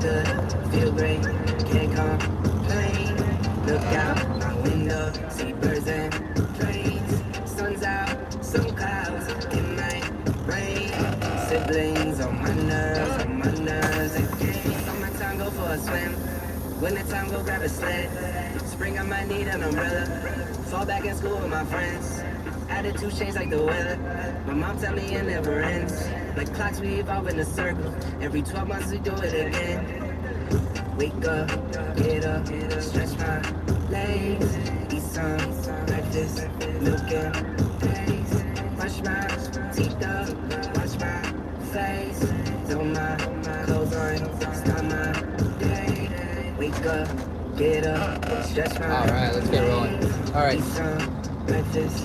good, feel great, can't complain. Look out my window, see birds and planes. Sun's out, some clouds, it might rain. Siblings on my nerves again. Summertime, go for a swim. Wintertime, go grab a sled. Spring, I might need an umbrella. Fall back in school with my friends. Attitude change like the weather. My mom tell me it never ends. Like clocks, we evolve in a circle. Every 12 months we do it again. Wake up, get up, stretch my legs. Eat some breakfast, milk and eggs. Brush my teeth up, wash my face. Throw my clothes on, start my day. Wake up, get up, stretch my legs. Alright, let's get rolling. Alright.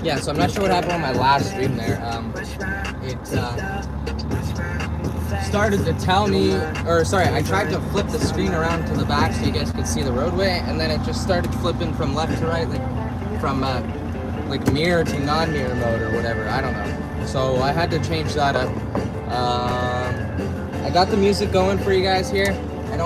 Yeah, so I'm not sure what happened on my last stream there. It started to tell me, or sorry, I tried to flip the screen around to the back so you guys could see the roadway, and then it just started flipping from left to right, like from like mirror to non-mirror mode or whatever. I don't know. So I had to change that up. I got the music going for you guys here. I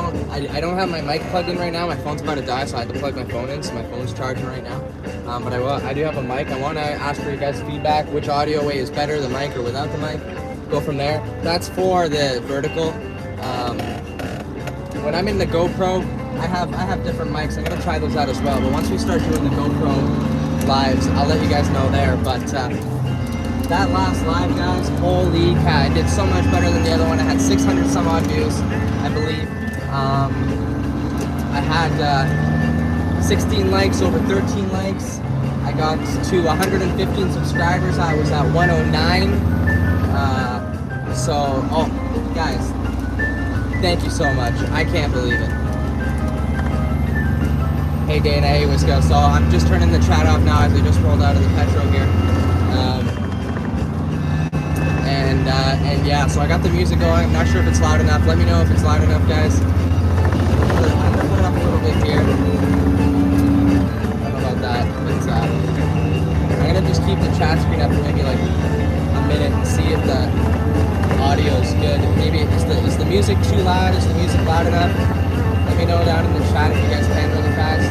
don't have my mic plugged in right now. My phone's about to die, so I had to plug my phone in. So my phone's charging right now. But I do have a mic. I want to ask for you guys' feedback. Which audio way is better, the mic or without the mic? Go from there. That's for the vertical. When I'm in the GoPro, I have different mics. I'm gonna try those out as well. But once we start doing the GoPro lives, I'll let you guys know there. But that last live, guys, holy cow! I did so much better than the other one. I had 600 some odd views, I believe. I had 16 likes, over 13 likes. I got to 115 subscribers. I was at 109. Guys, thank you so much. I can't believe it. Hey Dana, hey Wisco. So I'm just turning the chat off now as we just rolled out of the Petro here. And yeah, so I got the music going. I'm not sure if it's loud enough. Let me know if it's loud enough, guys. I'm gonna put it up a little bit here. I don't know about that, but I'm gonna just keep the chat screen up for maybe like a minute and see if the audio is good. Maybe is the music too loud? Is the music loud enough? Let me know down in the chat if you guys can really fast.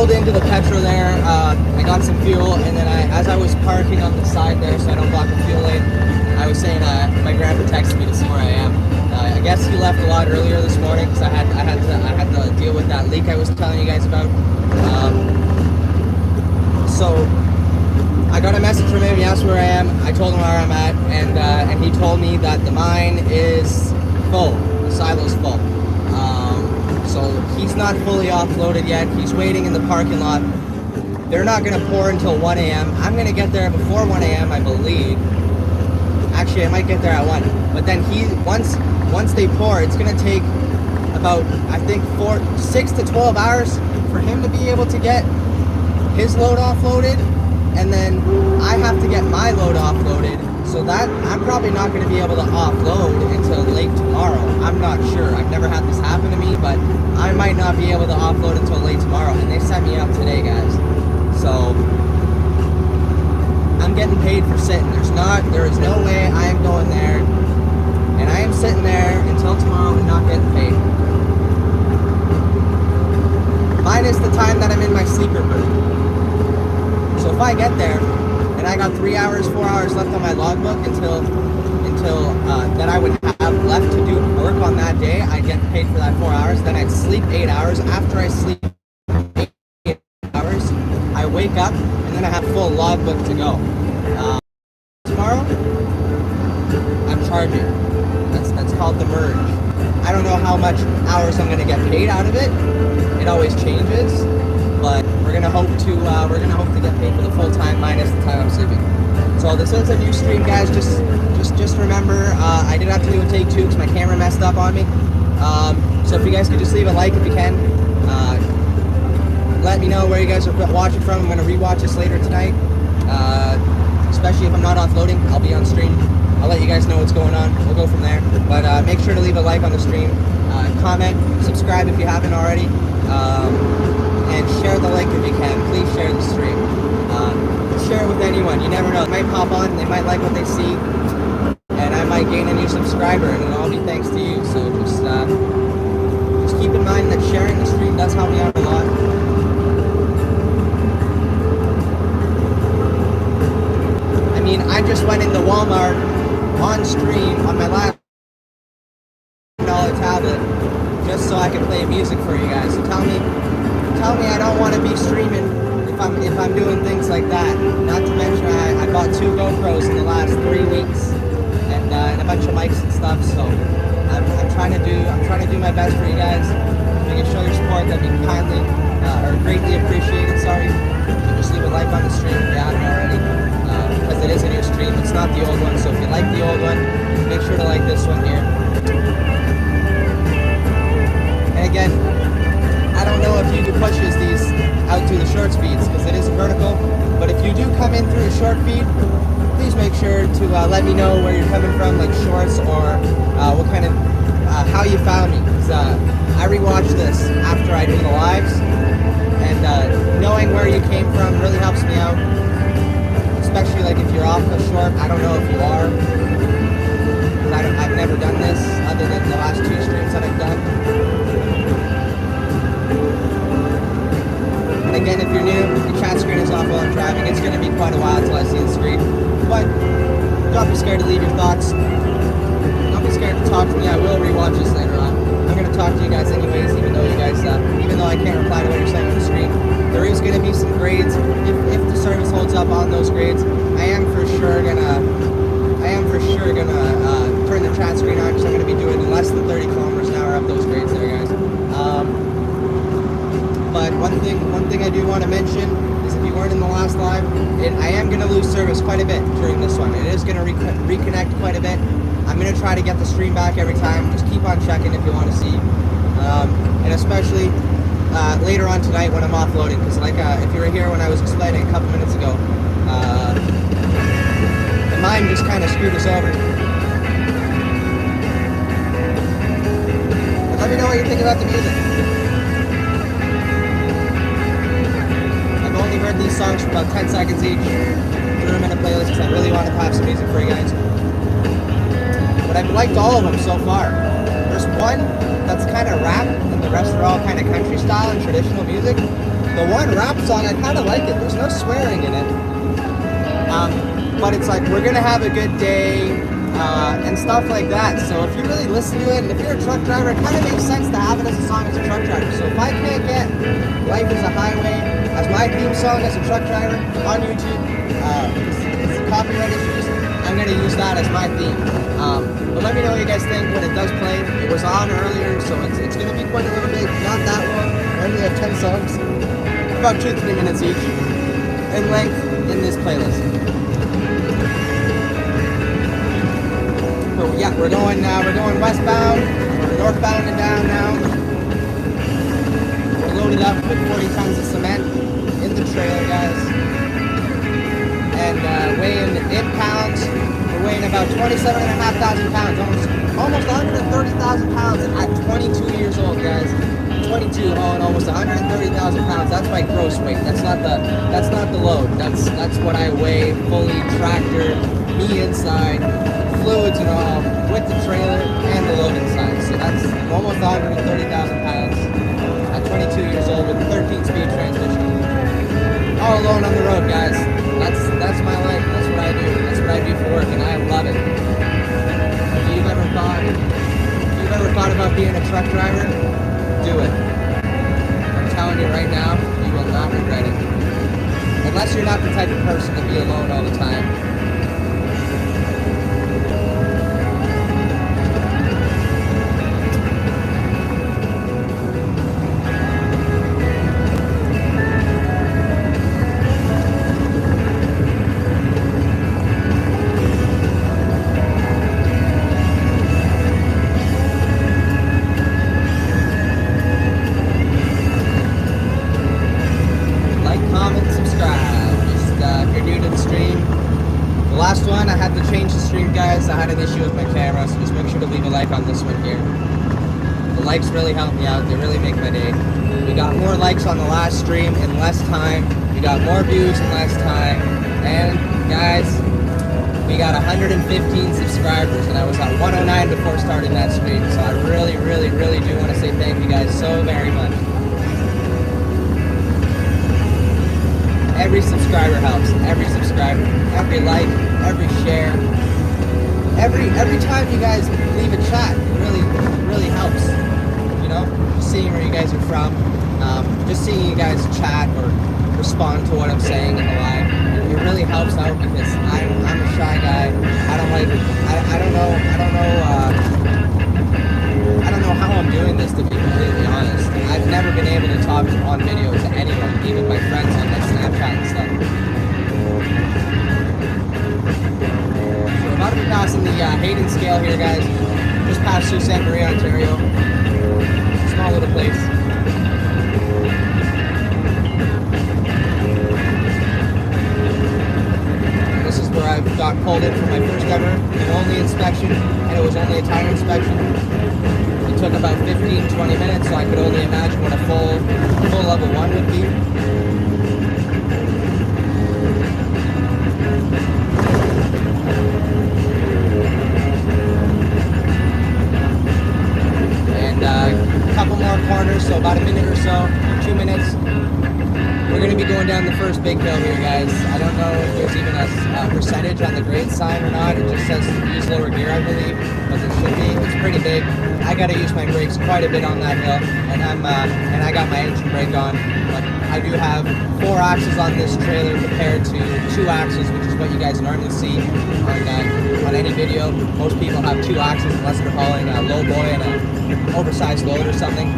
Into the Petro there, I got some fuel, and then as I was parking on the side there so I don't block the fuel lane, I was saying my grandpa texted me to see where I am. I guess he left a lot earlier this morning because I had to deal with that leak I was telling you guys about. So I got a message from him. He asked where I am. I told him where I'm at, and he told me that the mine is full, the silo's full. So he's not fully offloaded yet. He's waiting in the parking lot. They're not going to pour until 1 a.m. I'm going to get there before 1 a.m. I believe. Actually, I might get there at 1. But then once they pour, it's going to take about, I think, 6 to 12 hours for him to be able to get his load offloaded. And then I have to get my load offloaded. So that I'm probably not going to be able to offload until late tomorrow. I'm not sure. I've never had this happen to me, but I might not be able to offload until late tomorrow. And they set me up today, guys. So I'm getting paid for sitting. There is no way I am going there, and I am sitting there until tomorrow and not getting paid. Minus the time that I'm in my sleeper booth. So if I get there, and I got 3 hours, 4 hours left on my logbook until that I would have left to do work on that day, I paid for that 4 hours. Then I'd sleep 8 hours. After I sleep 8 hours, I wake up, and then I have full logbook to go. Tomorrow, I'm charging. That's called the merge. I don't know how much hours I'm gonna get paid out of it. It always changes, but we're gonna hope to get paid for the full time minus the time I'm sleeping. So this is a new stream, guys. Just remember, I did have to do a take 2 because my camera messed up on me. So if you guys could just leave a like if you can. Let me know where you guys are watching from. I'm gonna rewatch this later tonight. Especially if I'm not offloading, I'll be on stream. I'll let you guys know what's going on. We'll go from there. But make sure to leave a like on the stream, comment, subscribe if you haven't already, and share the link if you can. Please share the stream. Share it with anyone. You never know. They might pop on, they might like what they see, and I might gain a new subscriber, and it'll all be thanks to you. So just keep in mind that sharing the stream does help me out a lot. I mean, I just went into Walmart on stream on my last $1 tablet just so I can play music for you guys. So tell me I don't want to be streaming if I'm doing things like that. Not to mention I bought 2 GoPros in the last 3 weeks and a bunch of mics and stuff. So I'm trying to do my best for you guys. If you can show your support, that'd be kindly or greatly appreciated. Sorry. So just leave a like on the stream if you haven't already. Because it is a new stream, it's not the old one, so if you like the old one, make sure to like this one here. And again, I don't know if YouTube pushes these out to the short speeds, because it is vertical, but if you do come in through a short feed, please make sure to let me know where you're coming from, like shorts, or what kind of, how you found me, because I rewatch this after I do the lives, and knowing where you came from really helps me out. Especially like if you're off the short, I don't know if you are. I've never done this other than the last 2 streams that I've done. And again, if you're new, the chat screen is off while I'm driving. It's going to be quite a while until I see the screen. But don't be scared to leave your thoughts. Don't be scared to talk to me. I will rewatch this later on. I'm going to talk to you guys anyways, even though I can't reply to what you're saying on the screen. There is going to be some grades. If the service holds up on those grades, I am for sure gonna turn the chat screen on, because I'm gonna be doing less than 30 kilometers an hour up those grades there, guys. But one thing I do want to mention is, if you weren't in the last live, I am gonna lose service quite a bit during this one. It is gonna reconnect quite a bit. I'm gonna try to get the stream back every time. Just keep on checking if you want to see, and especially. Later on tonight when I'm offloading, because if you were here when I was explaining a couple minutes ago, the mine just kind of screwed us over. But let me know what you think about the music. I've only heard these songs for about 10 seconds each. Threw them in a playlist because I really wanted to have some music for you guys. But I've liked all of them so far. There's one that's kind of rap, and the rest are all kind of country style and traditional music. The one rap song, I kind of like it. There's no swearing in it. But it's like, we're going to have a good day, and stuff like that. So if you really listen to it, and if you're a truck driver, it kind of makes sense to have it as a song as a truck driver. So if I can't get Life is a Highway as my theme song as a truck driver on YouTube, it's copyright issues, I'm going to use that as my theme. But let me know what you guys think when it does play. It was on earlier, so it's going to be quite a little bit, not that long. I only have 10 songs, about 2-3 minutes each in length in this playlist. So yeah, we're going westbound, or northbound and down now. We're loaded up with 40 tons of cement in the trailer, guys. And weighing in pounds, we're weighing about 27,500 pounds, almost 130,000 pounds at 22 years old, guys. 22 and almost 130,000 pounds. That's my gross weight. That's not the load. That's what I weigh fully, tractor, me inside, fluids and all, with the trailer and the load inside. So that's almost 130,000 pounds at 22 years old with a 13-speed transmission. All alone on the road, guys. That's my life. That's what I do. That's what I do for work, and I love it. If you've ever thought about about being a truck driver, do it. I'm telling you right now, you will not regret it. Unless you're not the type of person to be alone all the time. Last one, I had to change the stream, guys. I had an issue with my camera, so just make sure to leave a like on this one here. The likes really help me out. They really make my day. We got more likes on the last stream in less time. We got more views in less time. And guys, we got 115 subscribers, and I was at 109 before starting that stream. So I really, really, really do want to say thank you guys so very much. Every subscriber helps. Every subscriber, every like, every share, every time you guys leave a chat, it really helps. You know, just seeing where you guys are from, just seeing you guys chat or respond to what I'm saying in the live, it really helps out because I'm a shy guy. I don't know how I'm doing this, to be completely honest. I've never been able to talk on video to anyone, even my friends on my Snapchat and stuff. So we're about to be passing the Hayden scale here, guys. Just past Sault Ste. Marie, Ontario. Small little place. This is where I got pulled in for my first ever and only inspection, and it was only a tire inspection. It took about 15-20 minutes, so I could only imagine what a full level 1 would be. And a couple more corners, so about a minute or so, 2 minutes. We're going to be going down the first big hill here, guys. I don't know if there's even a percentage on the grade sign or not. It just says use lower gear, I believe, but there should be. It's pretty big. I got to use my brakes quite a bit on that hill, and I got my engine brake on. But I do have 4 axles on this trailer compared to 2 axles, which is what you guys normally see on any video. Most people have 2 axles unless they're hauling a low boy and an oversized load or something.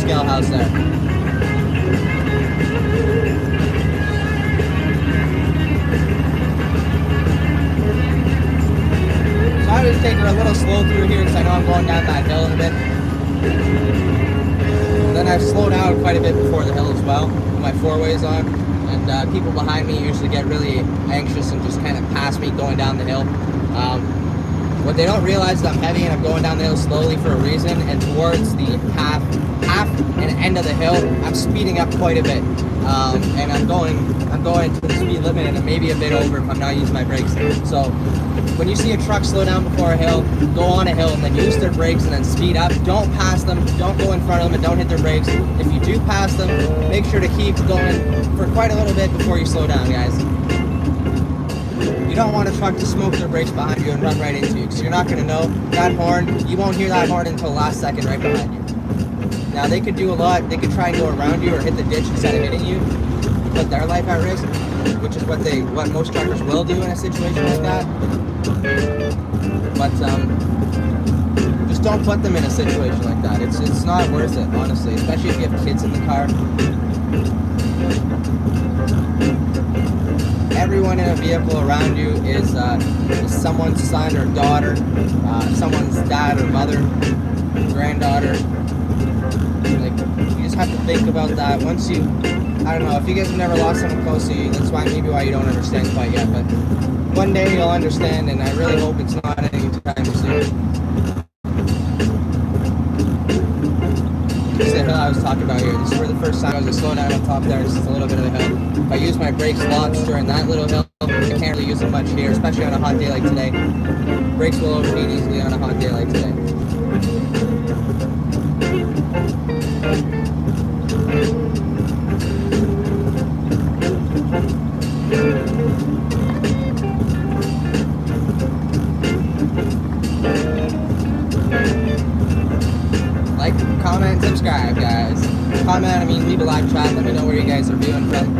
Scale house there. So I was taking a little slow through here because I know I'm going down that hill in a bit. And then I slow down quite a bit before the hill as well, with my 4-ways on. And people behind me usually get really anxious and just kind of pass me going down the hill. What they don't realize is I'm heavy and I'm going down the hill slowly for a reason, and towards the half and end of the hill, I'm speeding up quite a bit, and I'm going to the speed limit and maybe a bit over if I'm not using my brakes. So when you see a truck slow down before a hill, go on a hill and then use their brakes and then speed up. Don't pass them, don't go in front of them, and don't hit their brakes. If you do pass them, make sure to keep going for quite a little bit before you slow down, guys. You don't want a truck to smoke their brakes behind you and run right into you, because you're not going to know that horn. You won't hear that horn until the last second right behind you. Now, they could do a lot. They could try and go around you or hit the ditch instead of hitting you, put their life at risk, which is what most truckers will do in a situation like that. But just don't put them in a situation like that. It's not worth it, honestly, especially if you have kids in the car. Everyone in a vehicle around you is someone's son or daughter, someone's dad or mother, granddaughter. Like, you just have to think about that. Once you, I don't know, if you guys have never lost someone close to you, that's why maybe why you don't understand quite yet. But one day you'll understand, and I really hope it's not anytime soon. This is the hill I was talking about here. This is where the first time I was slow down up top there. It's just a little bit of a hill. If I use my brakes lots during that little hill, I can't really use them much here, especially on a hot day like today. Brakes will overheat easily on a hot day like today. leave a live chat. Let me know where you guys are viewing from,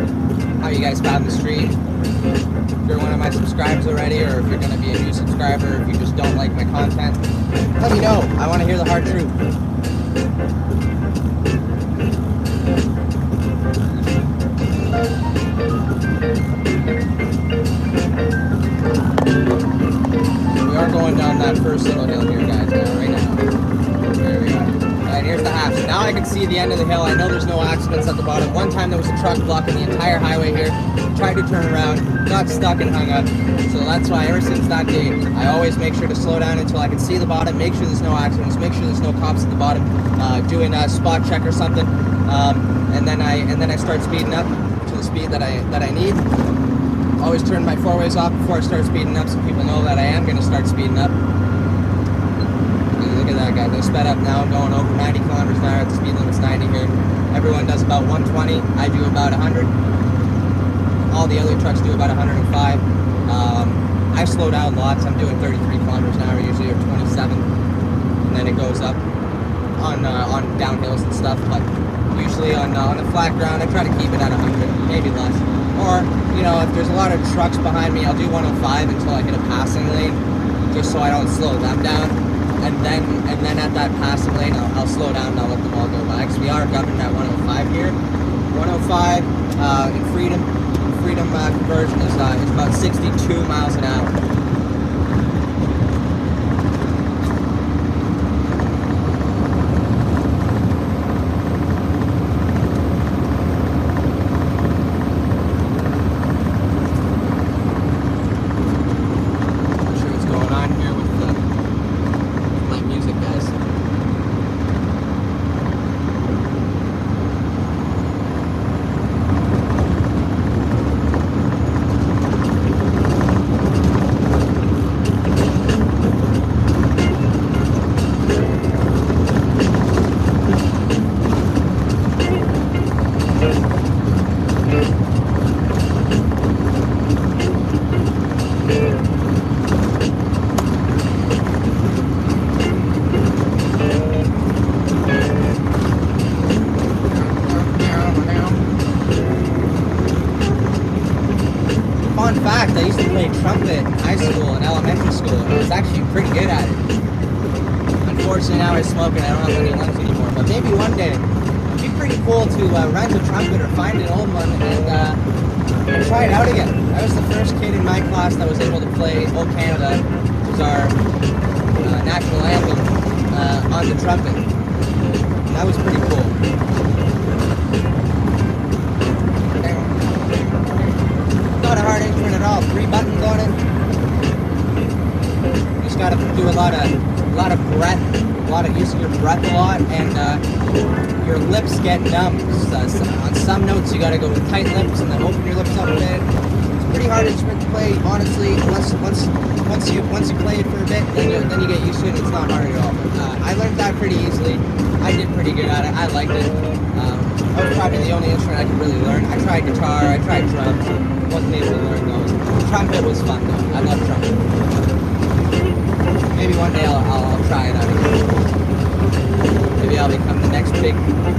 how you guys found the stream. If you're one of my subscribers already, or if you're going to be a new subscriber, if you just don't like my content, let me know. I want to hear the hard truth. We are going down that first little hill here, guys, right now. There we are. And here's the hatch. Now I can see the end of the hill. I know there's no accidents at the bottom. One time there was a truck blocking the entire highway here. Tried to turn around, got stuck and hung up. So that's why ever since that day, I always make sure to slow down until I can see the bottom, make sure there's no accidents, make sure there's no cops at the bottom, doing a spot check or something. And then I start speeding up to the speed that I need. Always turn my four ways off before I start speeding up so people know that I am going to start speeding up. Look at that, guys. I sped up now. I'm going over 90 kilometers an hour. The speed limit's 90 here. Everyone does about 120. I do about 100. All the other trucks do about 105. I slow down lots. I'm doing 33 kilometers an hour usually, or 27. And then it goes up on downhills and stuff. But usually on the flat ground, I try to keep it at 100, maybe less. Or, you know, if there's a lot of trucks behind me, I'll do 105 until I hit a passing lane, just so I don't slow them down. And then at that passing lane, I'll slow down and I'll let them all go by. Because we are governed at 105 here. 105 in Freedom conversion is about 62 miles an hour. I used to play trumpet in high school and elementary school, and I was actually pretty good at it. Unfortunately, now I smoke and I don't have any lungs anymore, but maybe one day it'd be pretty cool to rent a trumpet or find an old one and try it out again. I was the first kid in my class that was able to play O Canada, which is our national anthem, on the trumpet. That was pretty cool. Not a hard instrument at all. 3 buttons on it. You just gotta do a lot of breath, a lot of use of your breath a lot, and your lips get numb. So, on some notes, you gotta go with tight lips and then open your lips up a bit. It's a pretty hard instrument to play, honestly. Once you play it for a bit, then you get used to it. It's not hard at all. I learned that pretty easily. I did pretty good at it. I liked it. That was probably the only instrument I could really learn. I tried guitar, I tried drums. Wasn't able to learn those. Trumpet was fun though. I love trumpet. Maybe one day I'll try it out again. Maybe I'll become the next big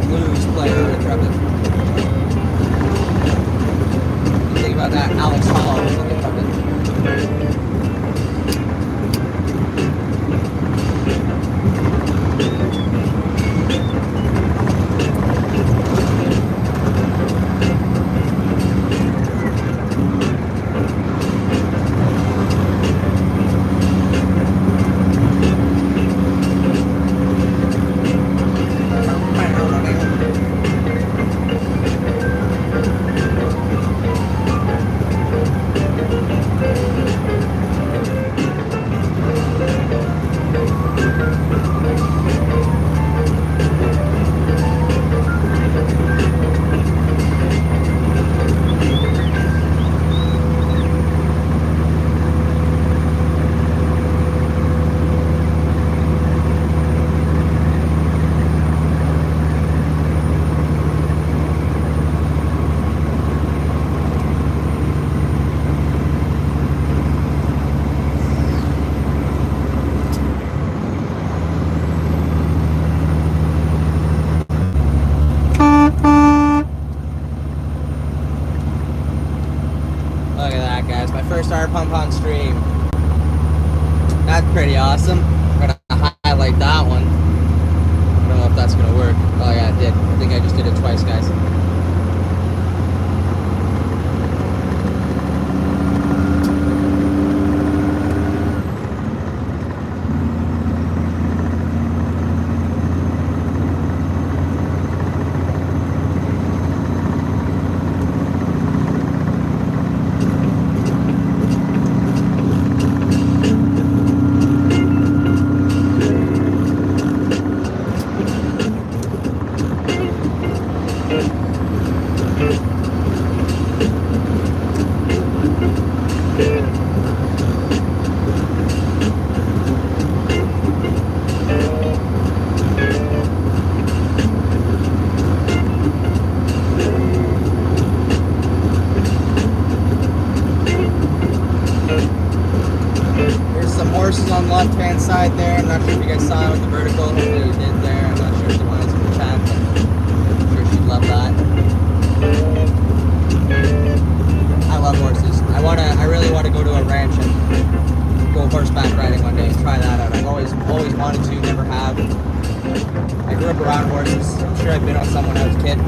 blues player with trumpet. Think about that, Aleks Hauls on the trumpet. pump on stream. That's pretty awesome. I'm gonna highlight that one. I don't know if that's gonna work. Oh yeah, it did. I think I just did it twice, guys. Horses on the left-hand side there. I'm not sure if you guys saw it with the vertical. Hopefully you did there. I'm not sure if you wanted some chat, but I'm sure she'd love that. I love horses. I really want to go to a ranch and go horseback riding one day and try that out. I've always wanted to, never have. I grew up around horses. I'm sure I've been on some when I was a kid.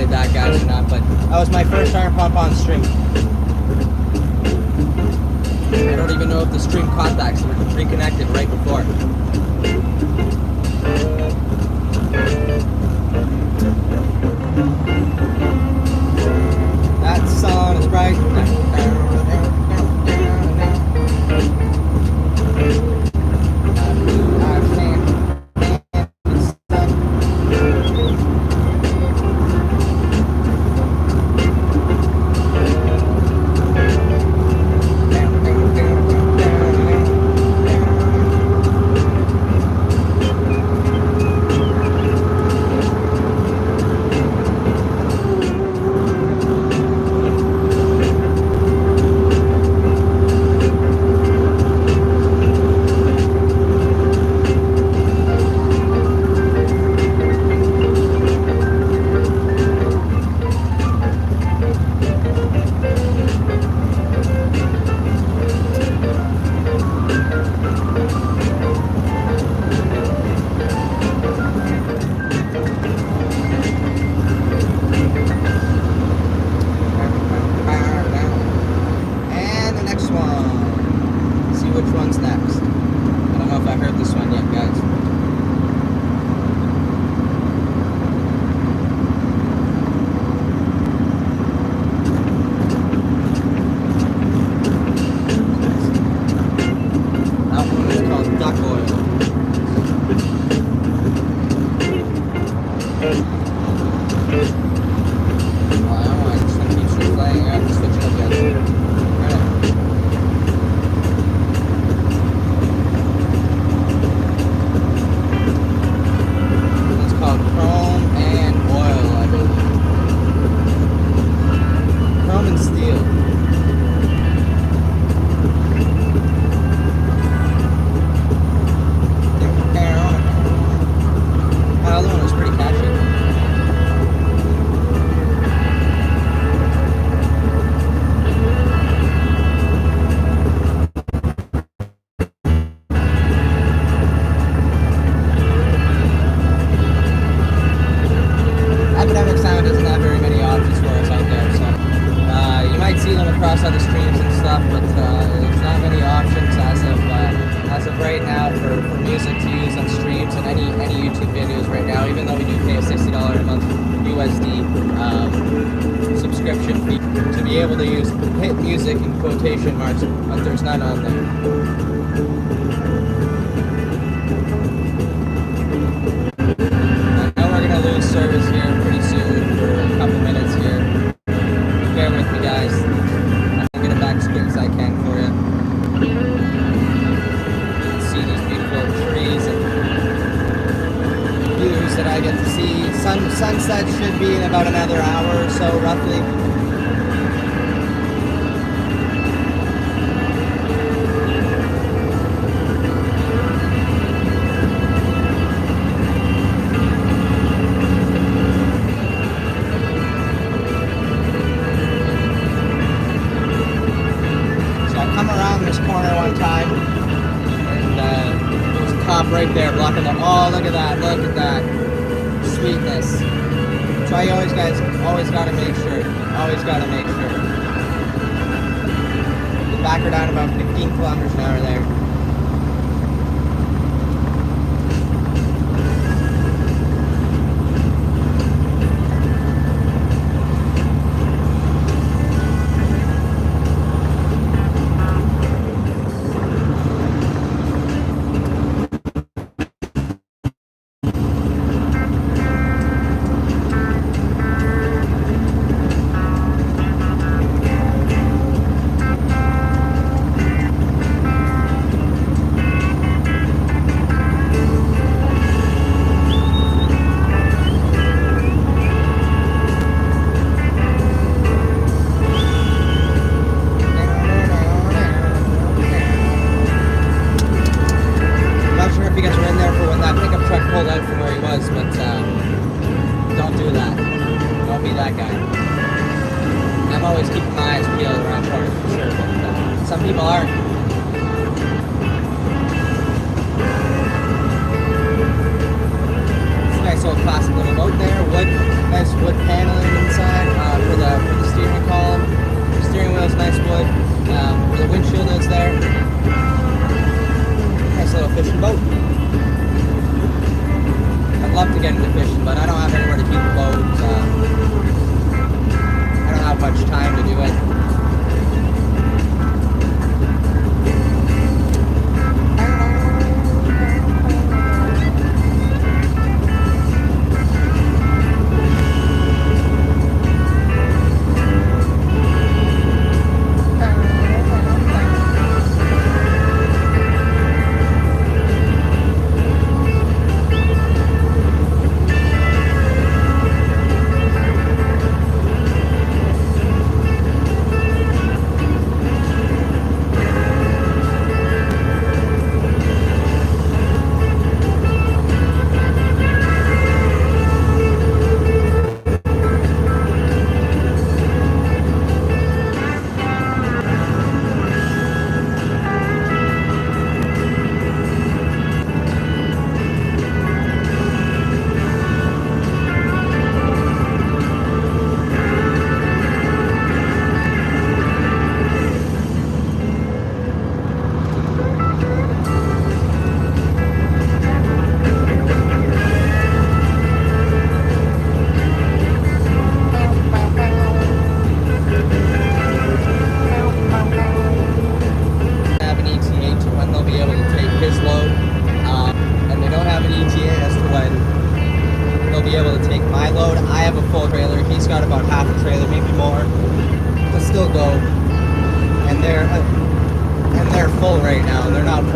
That guys or not, but that was my first iron pump on stream. I don't even know if the stream caught that because we're reconnected right before. That sun is bright. Sunset should be in about another hour or so, roughly. That's why you always gotta make sure. Always gotta make sure. Back her down about 15 kilometers an hour there. Don't do that. Don't be that guy. I'm always keeping my eyes peeled around corners for sure, but some people aren't. It's a nice old classic little boat there. Nice wood paneling inside for the steering column. The steering wheel's nice wood. The windshield is there. Nice little fishing boat. I'd love to get into fishing, but I don't have anywhere to keep the boat. I don't have much time to do it.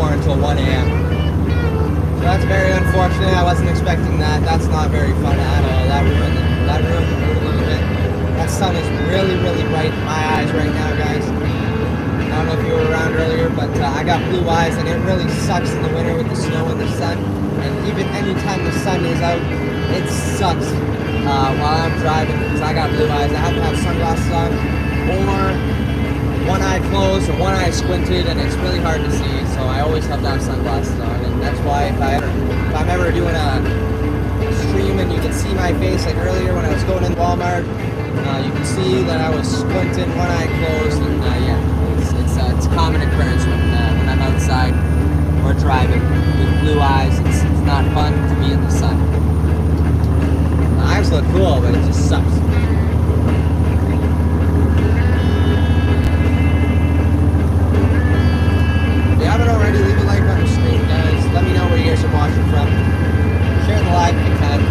Until 1 a.m. So that's very unfortunate. I wasn't expecting that. That's not very fun at all. That ruined the mood a little bit. That sun is really, really bright in my eyes right now, guys. I don't know if you were around earlier, but I got blue eyes, and it really sucks in the winter with the snow and the sun. And even anytime the sun is out, it sucks while I'm driving because I got blue eyes. I have to have sunglasses on or one eye closed or one eye squinted, and it's really hard to see, so I always have to have sunglasses on. And that's why if I'm ever doing a stream and you can see my face, like earlier when I was going in Walmart, you can see that I was squinting, one eye closed, and yeah, it's a common occurrence when I'm outside or driving with blue eyes. It's not fun to be in the sun. My eyes look cool, but it just sucks. Haven't already, leave a like on the screen, guys. Let me know where you guys are watching from. Share the live if you can.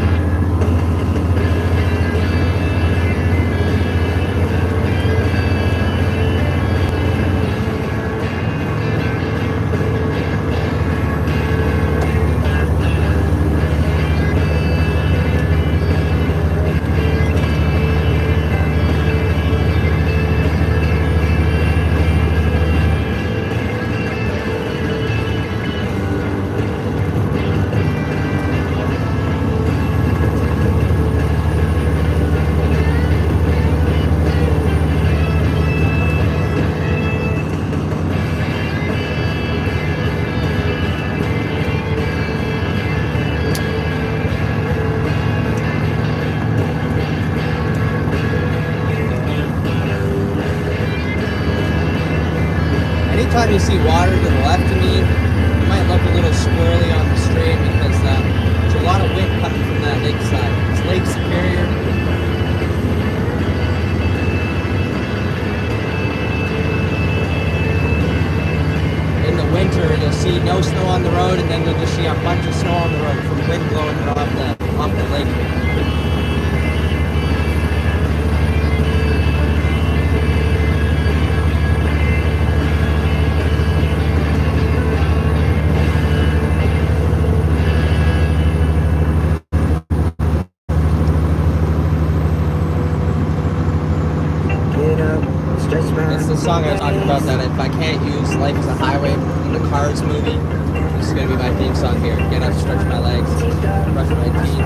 you see water to the left of me. It might look a little squirrely on the stream because there's a lot of wind coming from that lakeside. It's Lake Superior. In the winter, you'll see no snow on the road, and then you'll just see a bunch of snow on the road from wind blowing it off the lake. It's the song I was talking about, that if I can't use Life as a Highway in the Cars movie, this is going to be my theme song here. Get up, stretch my legs, brush my teeth.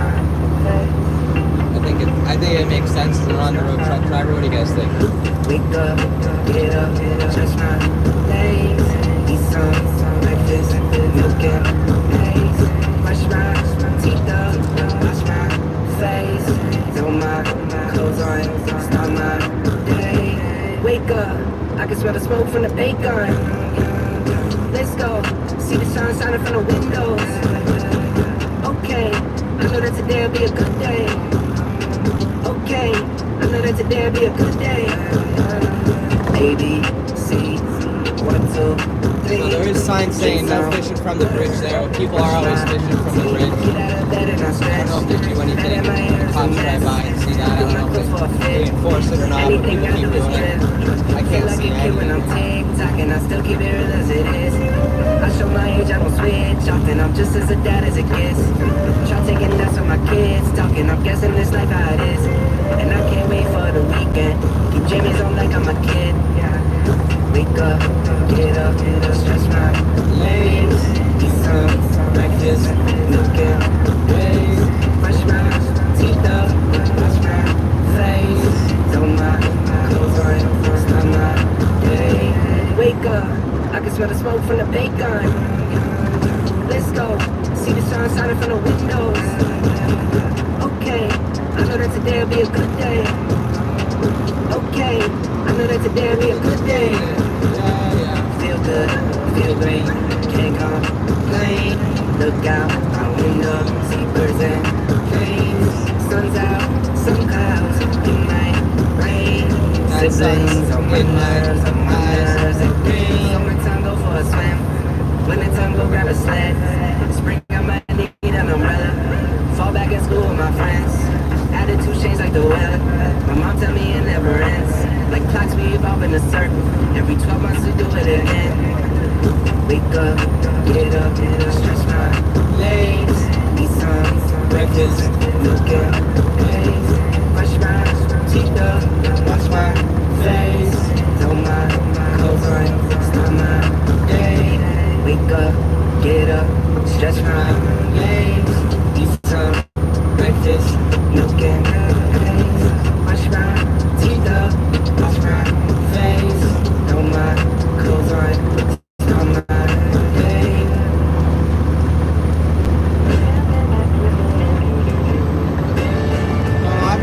I think it makes sense as an on-the-road truck driver. What do you guys think? Wake up, get up, stretch my legs, eat some breakfast, milk and eggs, brush my teeth up, wash my face, throw my clothes on, start my day. Wake up, I can smell the smoke from the bacon. Let's go, see the sun shining from the windows. Okay, I know that today will be a good day. Okay, I know that today will be a good day. A, B, C, 1, 2, 3. So there is signs saying no fishing from the bridge there. People are always fishing from the bridge. I don't know if they do anything. The cops drive by and see that. I don't know if they enforce it or not, but people keep doing it. I can't see anything. And I still keep it real as it is. I show my age, I don't switch. Often I'm just as a dad as it gets. Try taking less with my kids. Talking, I'm guessing this life how it is. And I can't wait for the weekend. Keep Jimmy's on like I'm a kid. Wake up, get up, stretch my legs. Eat some breakfast, milk and eggs. Brush my teeth up, wash my face. Throw my clothes on, start my day. Wake up, I can smell the smoke from the bacon. Let's go, see the sun shining from the windows. Okay, I know that today will be a good day. Okay, I know that today will be a good day. Feel good, feel great, can't complain. Look out my window, see birds and planes. Sun's out, some clouds, it might rain. Siblings on my nerves, it rains. Summertime, go for a swim. Wintertime, go grab a sled. Spring, I might need an umbrella. Fall back in school with my friends. Attitude change like the weather. My mom tell me it never ends. Like clocks, we evolve in a circle. Every 12 months we do it again. Wake up, get up, stretch my legs. Eat some breakfast, milk and eggs. Brush my teeth up, wash my face. Throw my clothes on, start my day. Wake up, get up, stretch my legs. Eat some breakfast, milk and eggs. Brush my teeth up, wash my face. Throw my clothes on, start my day.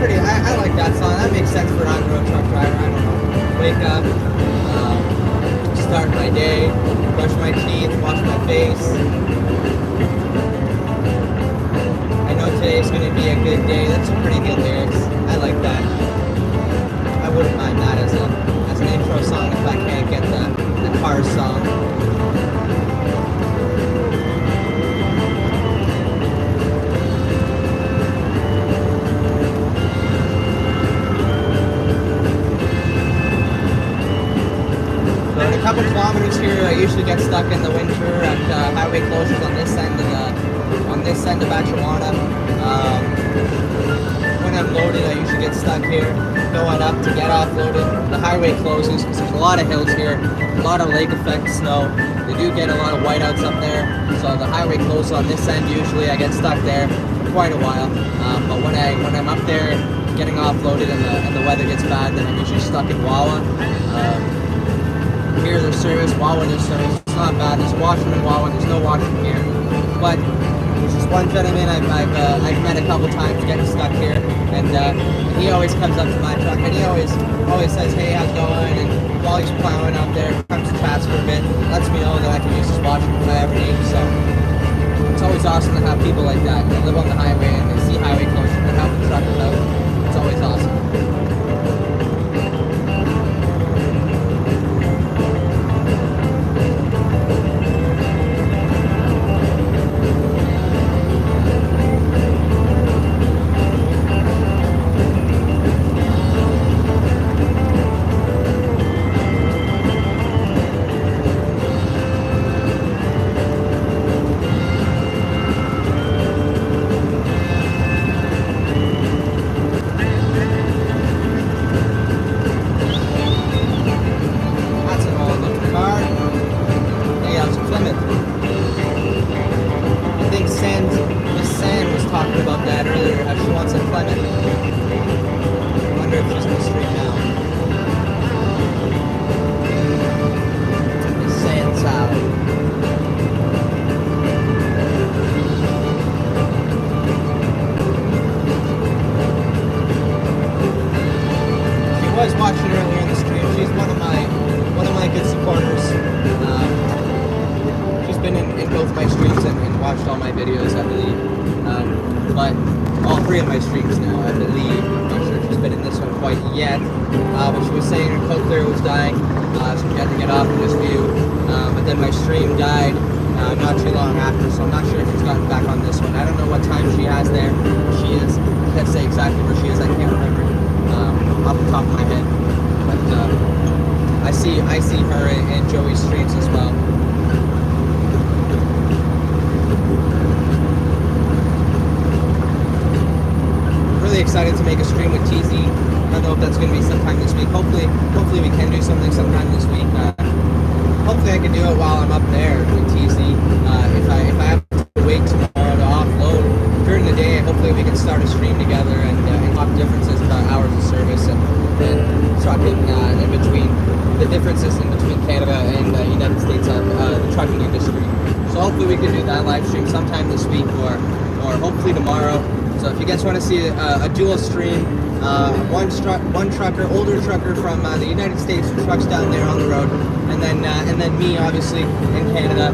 I like that song. That makes sense for an on-road truck driver. I don't know. Wake up, start my day, brush my teeth, wash my face. I know today's going to be a good day. That's some pretty good lyrics. I like that. I wouldn't mind that as an intro song if I can't get the Cars song. A couple kilometers here. I usually get stuck in the winter at highway closures on this end of Achawana. When I'm loaded, I usually get stuck here, going up to get offloaded. The highway closes because there's a lot of hills here, a lot of lake effect snow. They do get a lot of whiteouts up there, so the highway closes on this end. Usually, I get stuck there for quite a while. But when I'm up there getting offloaded and the weather gets bad, then I'm usually stuck in Wawa. Here there's service, Wawa there's service. It's not bad. There's a washroom in Wawa, there's no washroom here. But There's this one gentleman I've met a couple times getting stuck here, and he always comes up to my truck, and he always says, "Hey, how's it going?" And while he's plowing up there, comes to chats for a bit, lets me know that I can use his washing if I ever need. So it's always awesome to have people like that that live on the highway and they see highway closure and help the truckers out. It's always awesome. Watching earlier in the stream, she's one of my good supporters. She's been in both my streams and watched all my videos, I believe. But all three of my streams now, I believe. I'm not sure if she's been in this one quite yet. But she was saying her cochlear was dying, so she had to get off and just view. But then my stream died not too long after, so I'm not sure if she's gotten back on this one. I don't know what time she has there. She is. I can't say exactly where she is. I can't remember off the top of my head. But I see her in Joey's streams as well. Really excited to make a stream with TZ. I don't know if that's going to be sometime this week. Hopefully we can do something sometime this week. Hopefully I can do it while I'm up there with TZ. If I have to wait tomorrow to offload during the day, hopefully we can start a stream together and talk differences about hours of service and talking in between the differences in between Canada and the United States of the trucking industry. So hopefully we can do that live stream sometime this week or hopefully tomorrow. So if you guys want to see a dual stream, one trucker, older trucker from the United States who trucks down there on the road, and then me, obviously, in Canada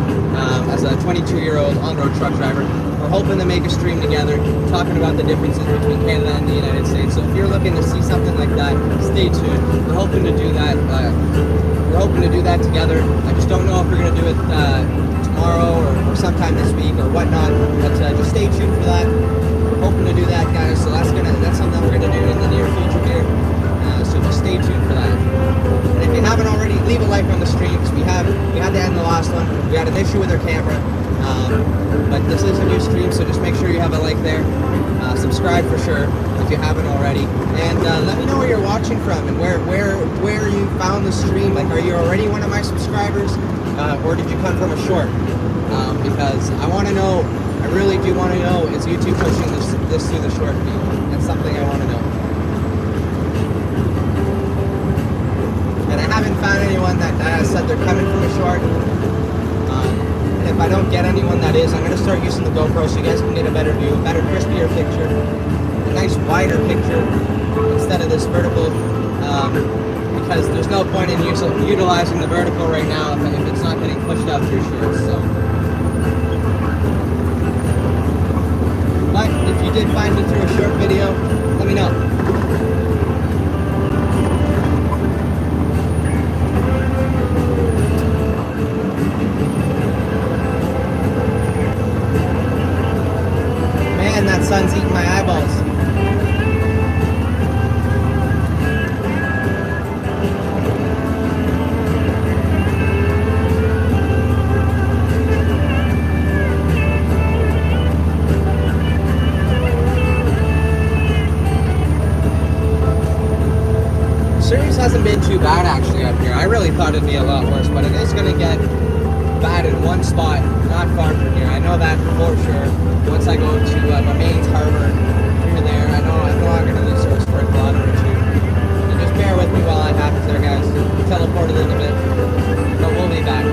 as a 22-year-old on-road truck driver. We're hoping to make a stream together, talking about the differences between Canada and the United States. So if you're looking to see something like that, stay tuned. We're hoping to do that. We're hoping to do that together. I just don't know if we're going to do it tomorrow or sometime this week or whatnot. But just stay tuned for that. We're hoping to do that, guys. So that's something we're gonna do in the near future here. So just stay tuned for that. And if you haven't already, leave a like on the stream because we had to end the last one. We had an issue with our camera, but this is a new stream, so just make sure you have a like there. Subscribe for sure if you haven't already, and let me know where you're watching from and where you found the stream. Like, are you already one of my subscribers, or did you come from a short? Because I want to know. I really do want to know, is YouTube pushing this through the short feed? That's something I want to know. And I haven't found anyone that said they're coming from a short. And if I don't get anyone that is, I'm going to start using the GoPro so you guys can get a better view, a better, crispier picture, a nice wider picture instead of this vertical. Because there's no point in utilizing the vertical right now if it's not getting pushed out through shorts. So. But if you did find me through a short video, let me know. Man, that sun's eating my eyeballs. Hasn't been too bad actually up here. I really thought it'd be a lot worse, but it is going to get bad in one spot not far from here. I know that for sure. Once I go to my main harbor through there, I know I'm going to lose service for a kilometer or two. So just bear with me while I have it there, guys. Teleported in a bit, but we'll be back.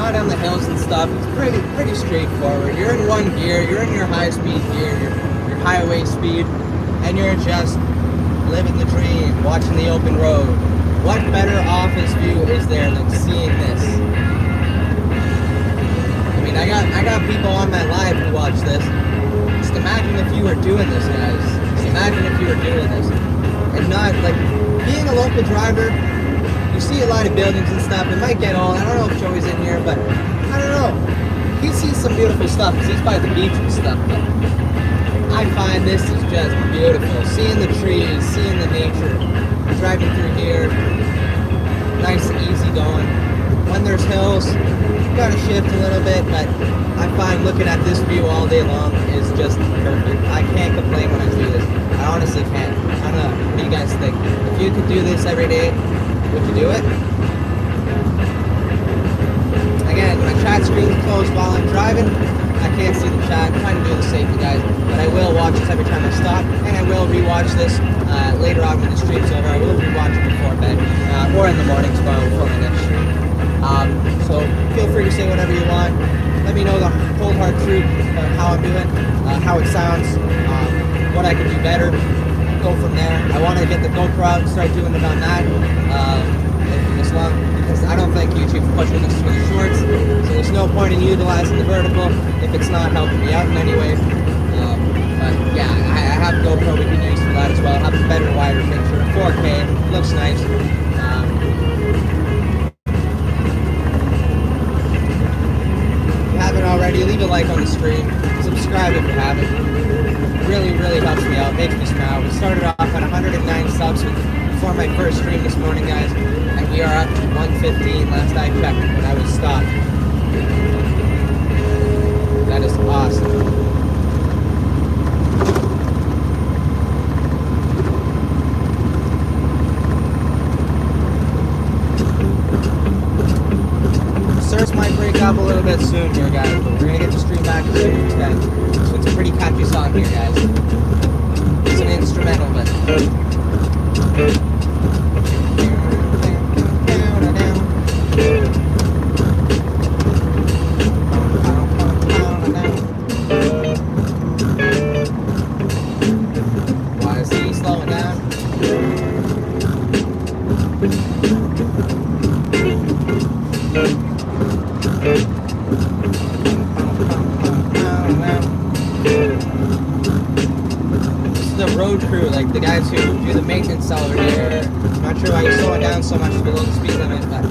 going down the hills and stuff, it's pretty straightforward. You're in one gear, you're in your high speed gear, your highway speed, and you're just living the dream, watching the open road. What better office view is there than seeing this? I mean, I got people on my live who watch this. Just imagine if you were doing this, guys. Just imagine if you were doing this. And not, like, being a local driver, you see a lot of buildings and stuff. It might get old. I don't know if Joey's in here, but I don't know. He sees some beautiful stuff because he's by the beach and stuff. But I find this is just beautiful. Seeing the trees, seeing the nature, driving through here, nice and easy going. When there's hills, you gotta shift a little bit, but I find looking at this view all day long is just perfect. I can't complain when I do this. I honestly can't. I don't know. What do you guys think? If you could do this every day, would you do it? Again, my chat screen is closed while I'm driving. I can't see the chat. I'm trying to do this safely, guys. But I will watch this every time I stop, and I will rewatch this later on when the stream's over. I will rewatch it before bed, or in the morning tomorrow before my next stream. So feel free to say whatever you want. Let me know the cold hard truth about how I'm doing, how it sounds, what I can do better. Go from there. I want to get the GoPro out and start doing it on that this long, because I don't think YouTube's pushing this for the shorts, so there's no point in utilizing the vertical if it's not helping me out in any way. But yeah, I have GoPro we can use for that as well. Have a better, wider picture, 4K, looks nice. If you haven't already, leave a like on the stream, subscribe if you haven't. Really helps me out, makes me smile. We started off at 109 subs before my first stream this morning, guys, and we are up to 115 last I checked when I was stopped. That is awesome. Service might break up a little bit soon here, guys, but we're gonna get the stream back as soon as we can. So it's a pretty catchy song here, guys. It's an instrumental, but why is he slowing down? The road crew, like the guys who do the maintenance over here. I'm not sure why you're slowing down so much below the speed limit, but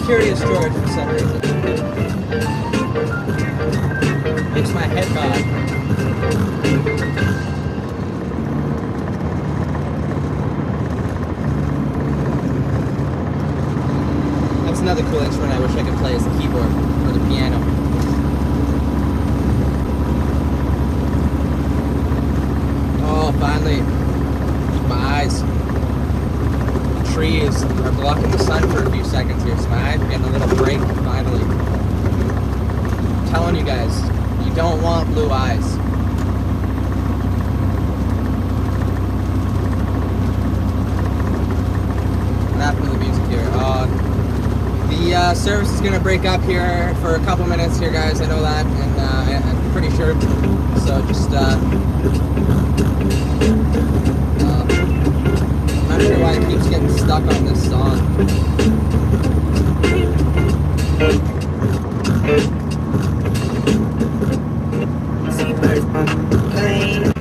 Curious George for some reason. Makes my head nod. That's another cool instrument I wish I could play is the keyboard or the piano. Oh, finally. My eyes. The trees are blocking the sun for a few seconds here, so my eyes are getting a little break finally. I'm telling you guys, you don't want blue eyes. What happened to the music here? The service is gonna break up here for a couple minutes here, guys. I know that, and I'm pretty sure. So just I'm not sure why it keeps getting stuck on this song. See birds on the plane.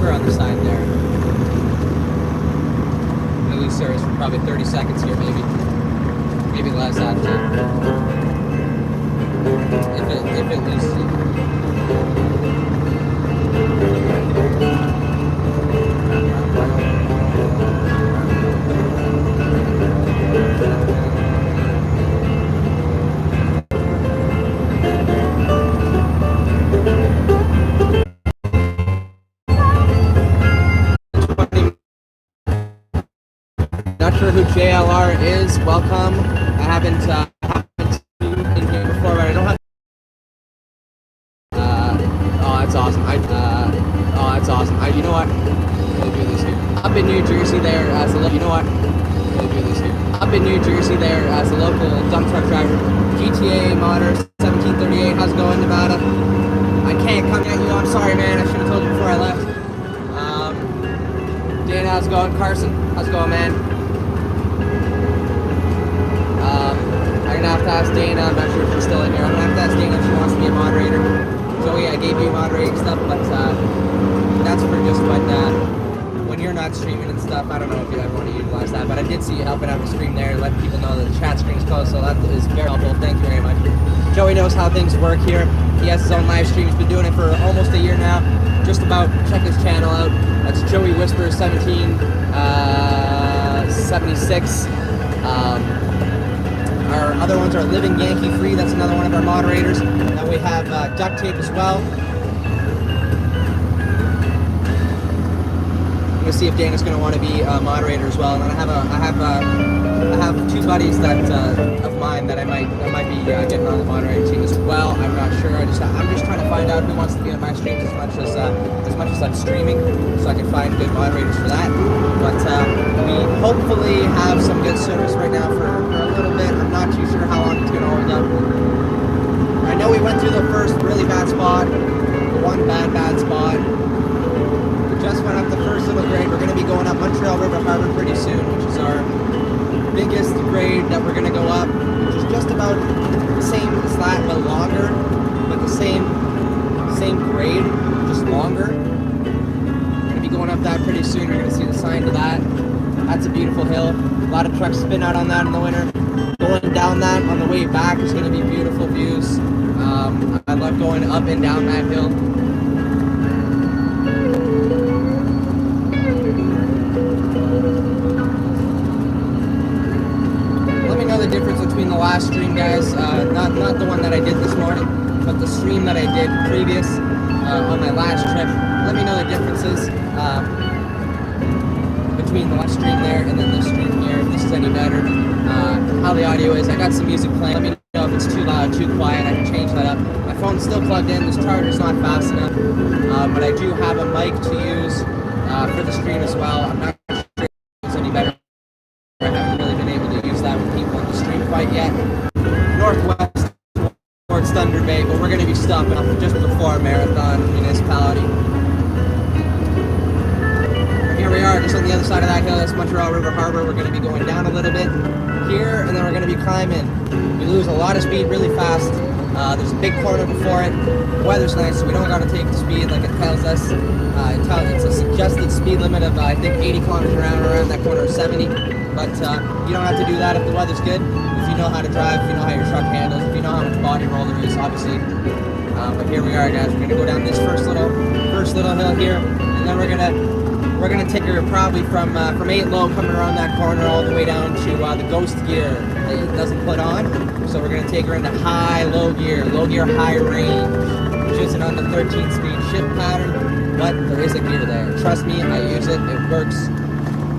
On the side there. At least service for probably 30 seconds here, maybe less actually. If it loses. Not sure who JLR is. Welcome. I haven't seen you in here before, but I don't have. Oh, that's awesome. Oh, that's awesome. You know what? We'll do this here. Up in New Jersey, there as a you know what? We'll do this here. Up in New Jersey, there as a local dump truck driver. GTA modder 1738. How's it going, Nevada? I can't come at you. I'm sorry, man. I should have told you before I left. Dan, how's it going? Carson, how's it going, man? I'm gonna have to ask Dana. I'm not sure if she's still in here. I'm gonna have to ask Dana if she wants to be a moderator. Joey, I gave you moderating stuff, but that's for just when you're not streaming and stuff. I don't know if you ever want to utilize that, but I did see you helping out the stream there, letting people know that the chat screen's closed, so that is very helpful. Thank you very much. Joey knows how things work here. He has his own live stream. He's been doing it for almost a year now. Just about. Check his channel out. That's Joey Whispers 1776. Our other ones are Living Yankee Free. That's another one of our moderators. And we have Duct Tape as well. I'm gonna see if Dana's gonna want to be a moderator as well. And then I have two buddies that of mine that I might be getting on the moderating team as well. I'm not sure. I'm just trying to find out who wants to be on my streams as much as I'm streaming, so I can find good moderators for that. But we hopefully have some good service right now for a little bit. I'm not too sure how long it's gonna hold up. I know we went through the first really bad spot, one bad spot. Just went up the first little grade. We're going to be going up Montreal River Harbor pretty soon, which is our biggest grade that we're going to go up, which is just about the same slat but longer, but the same grade, just longer. We're going to be going up that pretty soon. We're going to see the sign to that. That's a beautiful hill. A lot of trucks spin out on that in the winter. Going down that on the way back is going to be beautiful views. I love going up and down that hill. The difference between the last stream, guys, not the one that I did this morning, but the stream that I did previous on my last trip, let me know the differences between the last stream there and then this stream here, if this is any better, how the audio is. I got some music playing. Let me know if it's too loud, too quiet. I can change that up. My phone's still plugged in. This charger's not fast enough, but I do have a mic to use for the stream as well. I'm not sure if it's any better. I haven't really been able to use that with people on the stream quite yet. Northwest towards Thunder Bay, but we're going to be stopping off just before Marathon Municipality. Here we are, just on the other side of that hill. That's Montreal River Harbor. We're going to be going down a little bit here, and then we're going to be climbing. We lose a lot of speed really fast. There's a big corner before it. The weather's nice, so we don't got to take the speed like it tells us. It's a suggested speed limit of, I think, 80 kilometers an hour around that corner, of 70. But you don't have to do that if the weather's good. If you know how to drive, if you know how your truck handles, if you know how much body roll there is, obviously. But here we are, guys. We're going to go down this first little hill here, and then we're gonna take her probably from 8 low, coming around that corner all the way down to the ghost gear that it doesn't put on. So we're gonna take her into low gear, high range, which isn't on the 13-speed shift pattern, but there is a gear there. Trust me, I use it. It works.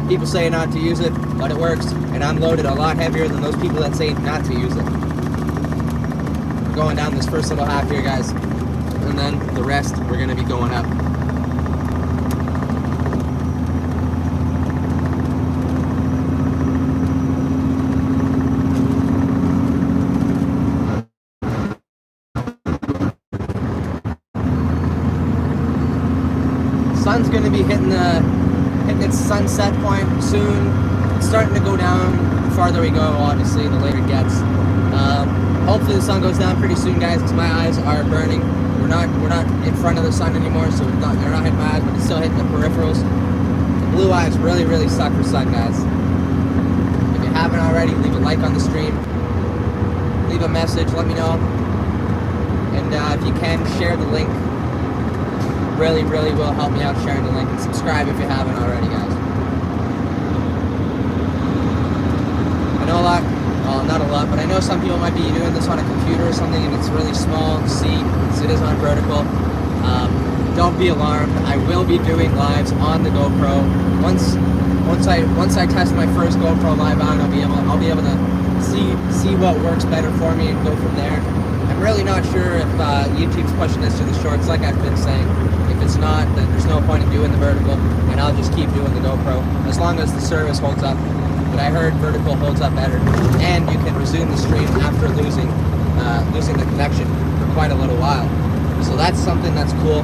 People say not to use it, but it works, and I'm loaded a lot heavier than those people that say not to use it. We're going down this first little half here, guys, and then the rest we're gonna be going up. Sun's going to be hitting its sunset point soon. It's starting to go down the farther we go, obviously, the later it gets. Hopefully the sun goes down pretty soon, guys, because my eyes are burning. We're not in front of the sun anymore, so they're not hitting my eyes, but it's still hitting the peripherals. The blue eyes really, really suck for sun, guys. If you haven't already, leave a like on the stream. Leave a message, let me know. And if you can, share the link. Really, really will help me out sharing the link, and subscribe if you haven't already, guys. I know a lot, well, not a lot, but I know some people might be doing this on a computer or something, and it's really small to see, because it is on vertical. Don't be alarmed. I will be doing lives on the GoPro. Once I test my first GoPro live out, I'll be able to see what works better for me and go from there. I'm really not sure if YouTube's pushing this to the shorts, like I've been saying. If it's not, then there's no point in doing the vertical, and I'll just keep doing the GoPro, as long as the service holds up. But I heard vertical holds up better, and you can resume the stream after losing the connection for quite a little while. So that's something that's cool.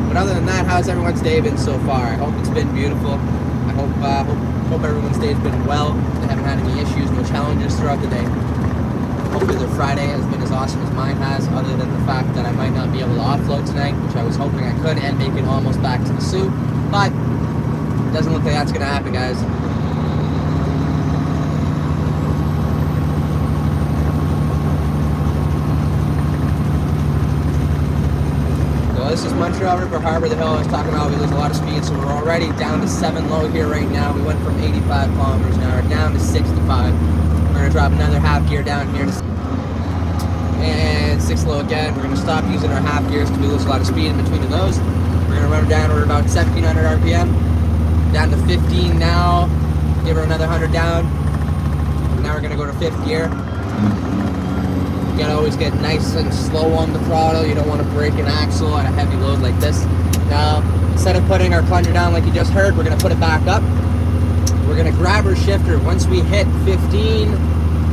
But other than that, how's everyone's day been so far? I hope it's been beautiful. I hope everyone's day has been well. They haven't had any issues, no challenges throughout the day. Hopefully their Friday has been as awesome as mine has, other than the fact that I might not be able to offload tonight, which I was hoping I could, and make it almost back to the Sioux. But it doesn't look like that's going to happen, guys. So this is Montreal River Harbor, the hill I was talking about. We lose a lot of speed, so we're already down to 7 low here right now. We went from 85 kilometers an hour down to 65. We're going to drop another half gear down here and 6 low again. We're going to stop using our half gears because we lose a lot of speed in between of those. We're going to run her down. We're about 1700 RPM. Down to 15 now. Give her another 100 down. Now we're going to go to 5th gear. You got to always get nice and slow on the throttle. You don't want to break an axle on a heavy load like this. Now, instead of putting our plunger down like you just heard, we're going to put it back up. We're going to grab our shifter. Once we hit 15,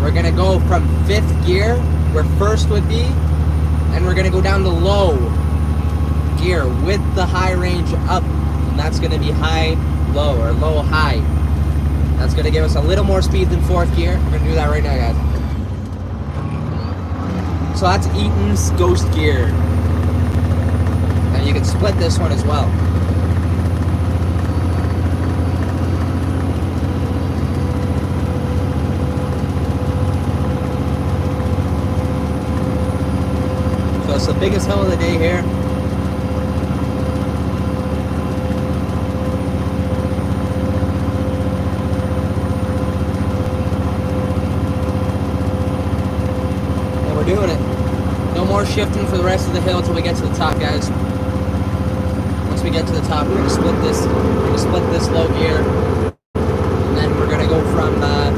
we're going to go from 5th gear, where first would be, and we're going to go down to low gear with the high range up. And that's going to be high, low, or low, high. That's going to give us a little more speed than 4th gear. We're going to do that right now, guys. So that's Eaton's Ghost Gear. And you can split this one as well. So it's the biggest hill of the day here. more shifting for the rest of the hill until we get to the top, guys. Once we get to the top, we're gonna split this low gear, and then we're gonna go from that,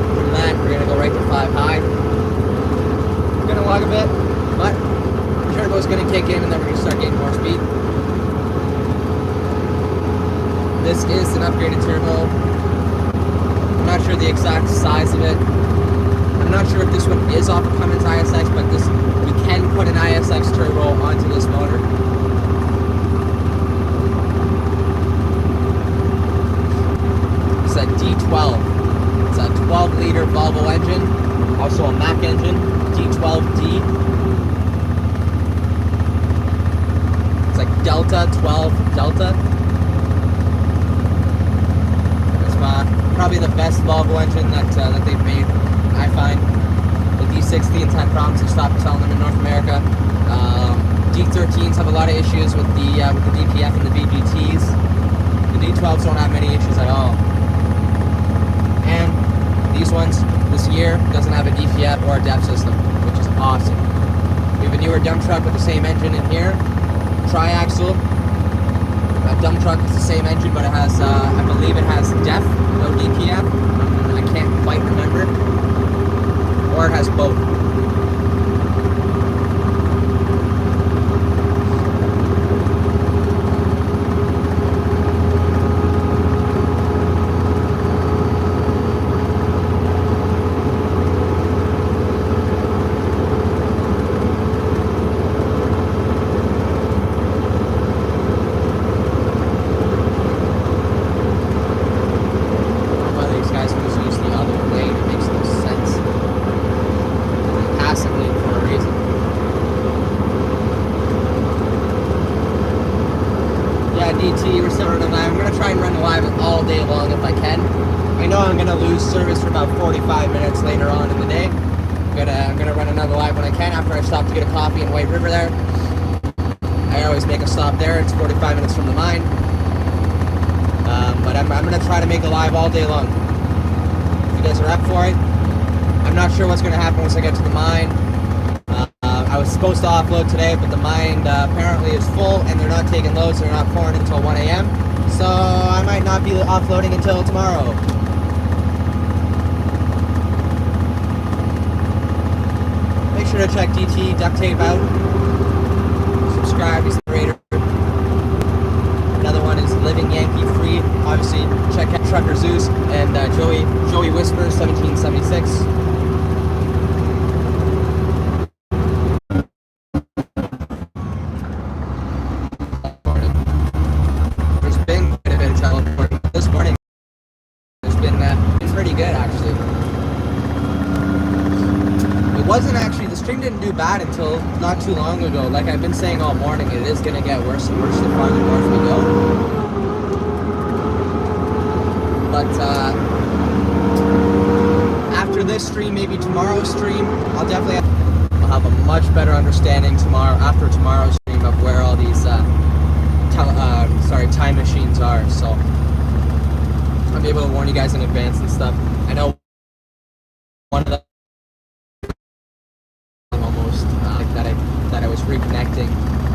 we're gonna go right to 5 high. We're gonna log a bit, but the turbo's gonna kick in, and then we're gonna start getting more speed. This is an upgraded turbo. I'm not sure the exact size of it. I'm not sure if this one is off of Cummins ISX, but we can put an ISX turbo onto this motor. It's a D12. It's a 12-liter Volvo engine, also a Mack engine, D12D. It's like Delta 12 Delta. It's probably the best Volvo engine that they've made, I find. The D16s had problems, they stopped selling them in North America. D13s have a lot of issues with the DPF and the VGTs. The D12s don't have many issues at all. And these ones, this year, doesn't have a DPF or a DEF system, which is awesome. We have a newer dump truck with the same engine in here, tri-axle. That dump truck is the same engine, but it has, I believe it has DEF, no DPF. I can't quite remember. Or it has both. We're still running live. I'm going to try and run live all day long if I can. I know I'm going to lose service for about 45 minutes later on in the day. I'm going to run another live when I can after I stop to get a coffee in White River there. I always make a stop there. It's 45 minutes from the mine. But I'm going to try to make a live all day long. If you guys are up for it. I'm not sure what's going to happen once I get to the mine. I was supposed to offload today, but the mine apparently is full, and they're not taking loads. They're not pouring until 1 a.m. So I might not be offloading until tomorrow. Make sure to check DT Duct Tape out. Subscribe, he's the creator. Another one is Living Yankee Free. Obviously, check out Trucker Zeus and Joey Whispers 1776. The stream didn't do bad until not too long ago. Like I've been saying all morning, it is going to get worse and worse the farther north we go. But after this stream, maybe tomorrow's stream, I'll have a much better understanding after tomorrow's stream of where all these time machines are. So I'll be able to warn you guys in advance and stuff. I know one of the that I was reconnecting,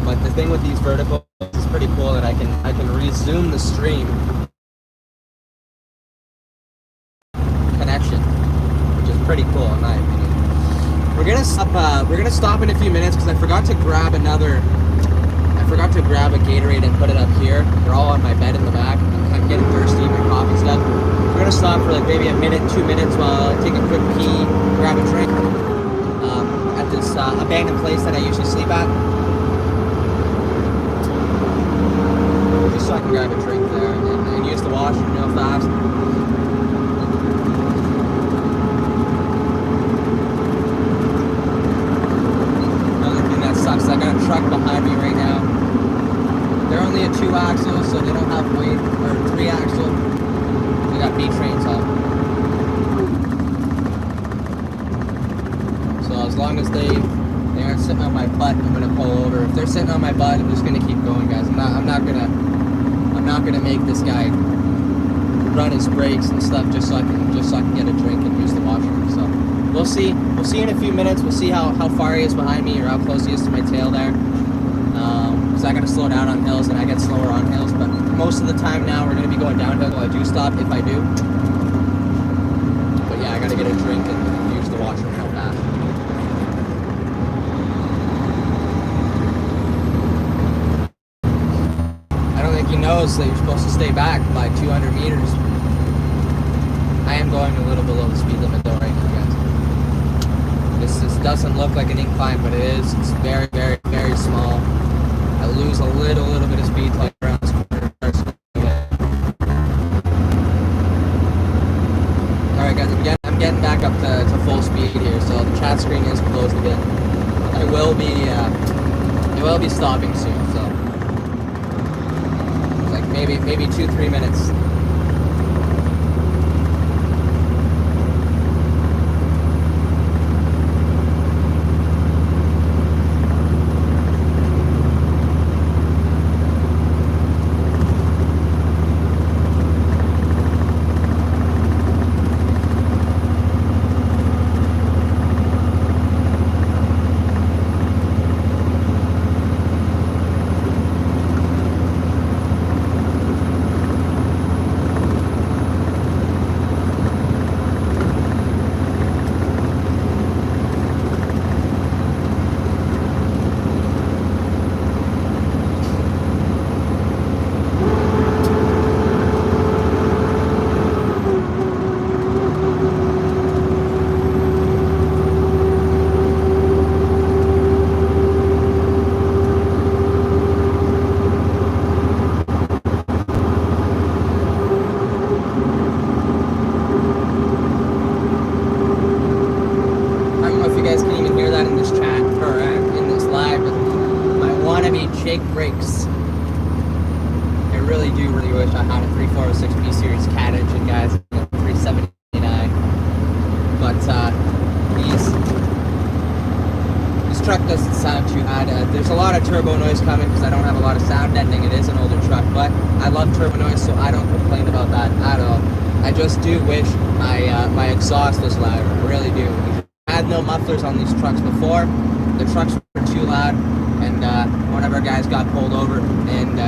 but the thing with these verticals is pretty cool that I can resume the stream connection, which is pretty cool in my opinion. We're gonna stop in a few minutes because I forgot to grab a Gatorade and put it up here. They're all on my bed in the back. I'm getting thirsty, my coffee's done. We're gonna stop for like maybe a minute, 2 minutes while I take a quick pee, grab a drink. At this abandoned place that I usually sleep at. Just so I can grab a drink there and use the washroom real fast. Another thing that sucks, I got a truck behind me right now. They're only a 2-axle, so they don't have weight, or 3-axle. They got B-trains on. As long as they aren't sitting on my butt, I'm gonna pull over. If they're sitting on my butt, I'm just gonna keep going, guys. I'm not gonna make this guy run his brakes and stuff just so I can get a drink and use the washroom. So we'll see. We'll see in a few minutes. We'll see how far he is behind me or how close he is to my tail there. Because I got to slow down on hills and I get slower on hills. But most of the time now, we're going to be going downhill while I do stop, if I do. But yeah, I got to get a drink and use the washroom real fast. I don't think he knows that you're supposed to stay back by 200 meters. I am going a little below the speed limit though right now, guys. This doesn't look like an incline, but it is. It's very, very, very small. I lose a little bit of speed till I get around this corner. Alright guys, I'm getting back up to full speed here, so the chat screen is closed again. I will be stopping soon, so it's like maybe 2-3 minutes. Brakes. I really wish I had a 3406B series cat engine, guys, 379. But this truck doesn't sound too bad. There's a lot of turbo noise coming because I don't have a lot of sound ending. It is an older truck, but I love turbo noise, so I don't complain about that at all. I just do wish my exhaust was louder. I really do. I had no mufflers on these trucks before. The trucks were too loud. And one of our guys got pulled over, and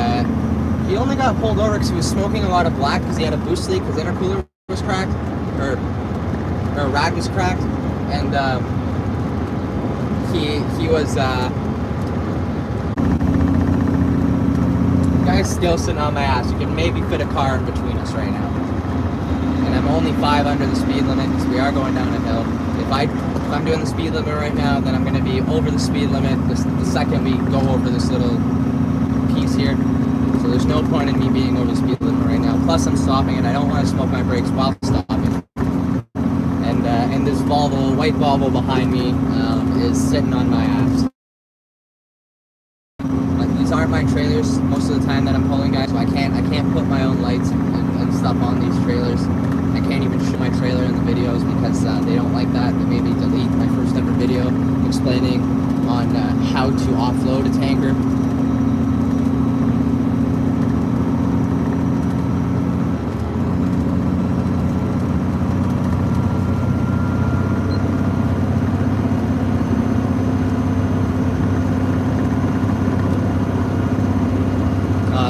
he only got pulled over because he was smoking a lot of black because he had a boost leak. His intercooler was cracked, or rag was cracked, and he was guy's still sitting on my ass. You can maybe fit a car in between us right now, and I'm only 5 under the speed limit because we are going down a hill. If I'm doing the speed limit right now, then I'm going to be over the speed limit the second we go over this little piece here. So there's no point in me being over the speed limit right now. Plus I'm stopping and I don't want to smoke my brakes while stopping. And this Volvo, white Volvo behind me is sitting on my ass. But these aren't my trailers most of the time that I'm pulling, guys, so I can't put my own lights and stuff on these trailers. I can't even show my trailer in the videos because they don't like that. They made me delete my first ever video explaining on how to offload a tanker.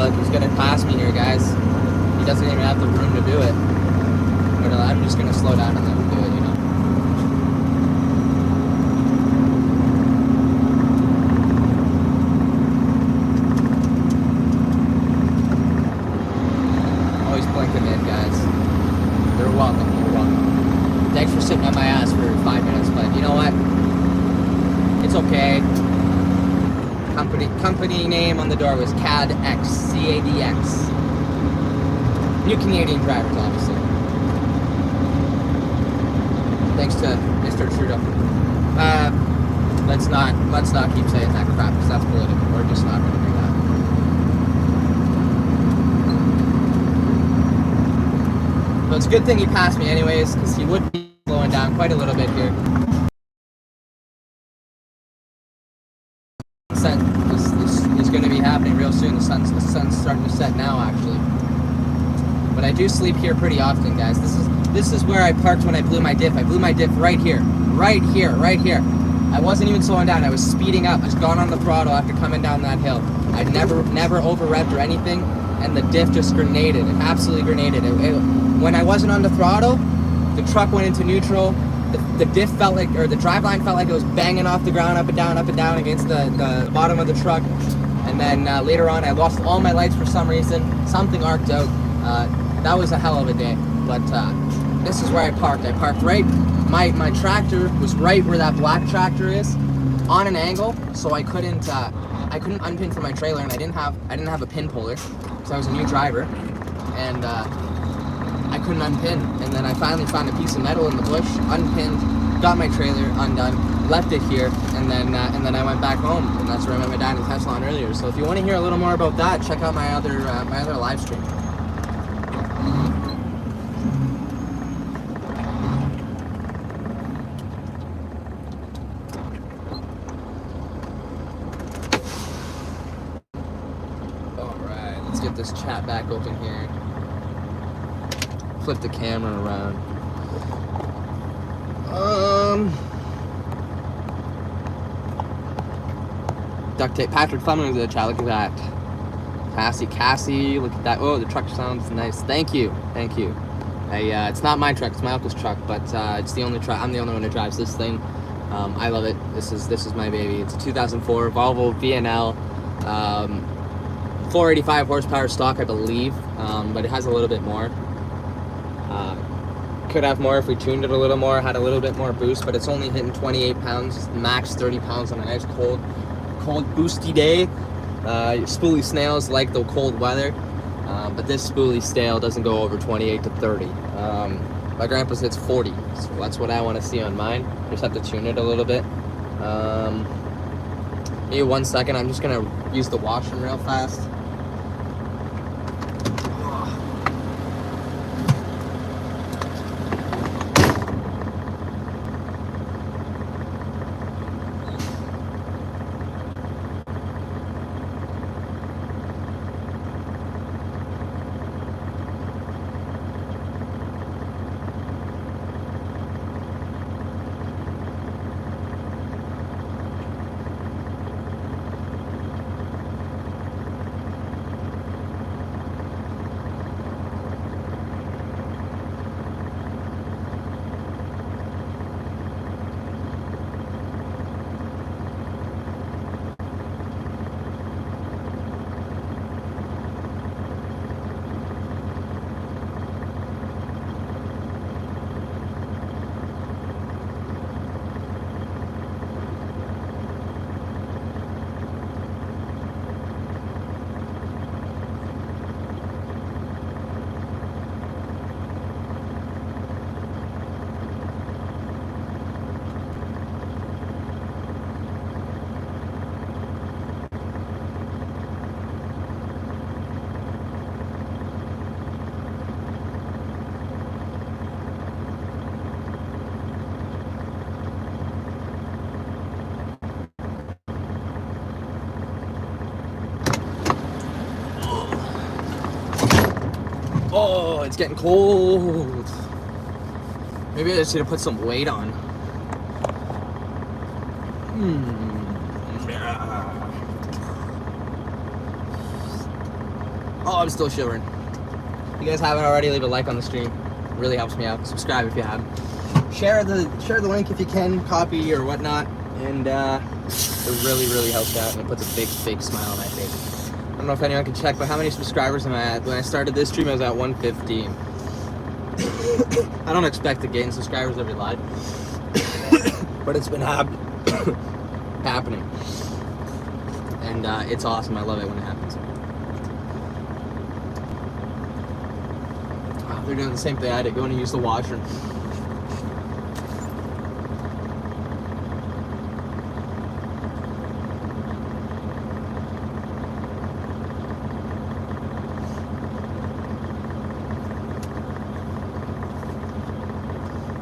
Look, he's gonna pass me here, guys. He doesn't even have the room to do it. I'm just going to slow down and let him do it, you know. Always blinking in, guys. You're welcome. You're welcome. Thanks for sitting on my ass for 5 minutes, but you know what? It's okay. Company name on the door was CADX, C-A-D-X. New Canadian drivers, obviously. Thanks to Mr. Trudeau. Let's not keep saying that crap because that's political. We're just not going to do that. But it's a good thing he passed me anyways because he would be slowing down quite a little bit here. Sunset is going to be happening real soon. The sun's starting to set now, actually. But I do sleep here pretty often, guys. This is where I parked when I blew my diff. I blew my diff right here. right here. I wasn't even slowing down. I was speeding up. Just gone on the throttle after coming down that hill. I never over revved or anything, and the diff just grenaded. It absolutely grenaded. When I wasn't on the throttle, the truck went into neutral. The diff felt like, or the driveline felt like it was banging off the ground up and down against the bottom of the truck. And then later on, I lost all my lights for some reason. Something arced out. That was a hell of a day. But this is where I parked. I parked right. My tractor was right where that black tractor is, on an angle, so I couldn't unpin for my trailer, and I didn't have a pin puller, because I was a new driver, and I couldn't unpin. And then I finally found a piece of metal in the bush, unpinned, got my trailer undone, left it here, and then I went back home, and that's where I met my dad in Tesla on earlier. So if you want to hear a little more about that, check out my other live stream. Get this chat back open here. Flip the camera around. Duct tape. Patrick Fleming was in the chat. Look at that. Cassie, look at that. Oh, the truck sounds nice. Thank you. It's not my truck. It's my uncle's truck, but it's the only truck. I'm the only one who drives this thing. I love it. This is my baby. It's a 2004 Volvo VNL. 485 horsepower stock, I believe, but it has a little bit more. Could have more if we tuned it a little more, had a little bit more boost, but it's only hitting 28 pounds, max 30 pounds on a nice cold boosty day. Spoolie snails like the cold weather, but this spoolie snail doesn't go over 28 to 30. My grandpa's hits 40, so that's what I want to see on mine. Just have to tune it a little bit. Give me 1 second, I'm just gonna use the washroom real fast. Oh, it's getting cold. Maybe I just need to put some weight on. Oh, I'm still shivering. If you guys haven't already, leave a like on the stream. It really helps me out. Subscribe if you haven't. Share the link if you can, copy or whatnot, and it really helps out, and it puts a big smile on my face. I don't know if anyone can check, but how many subscribers am I at? When I started this stream, I was at 115. I don't expect to gain subscribers every live, but it's been happening, and it's awesome. I love it when it happens. Oh, they're doing the same thing I did, going to use the washroom.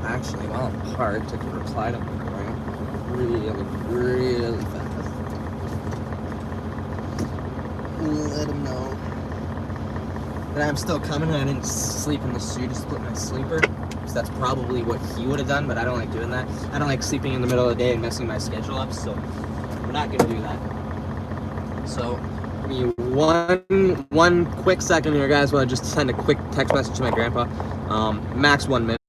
Actually, while I'm parked, I can reply to my really fast. Let him know that I'm still coming and I didn't sleep in the suit, just split my sleeper. So that's probably what he would have done, but I don't like doing that. I don't like sleeping in the middle of the day and messing my schedule up, so we're not gonna do that. So give me one quick second here, guys, while I just send a quick text message to my grandpa. Max 1 minute.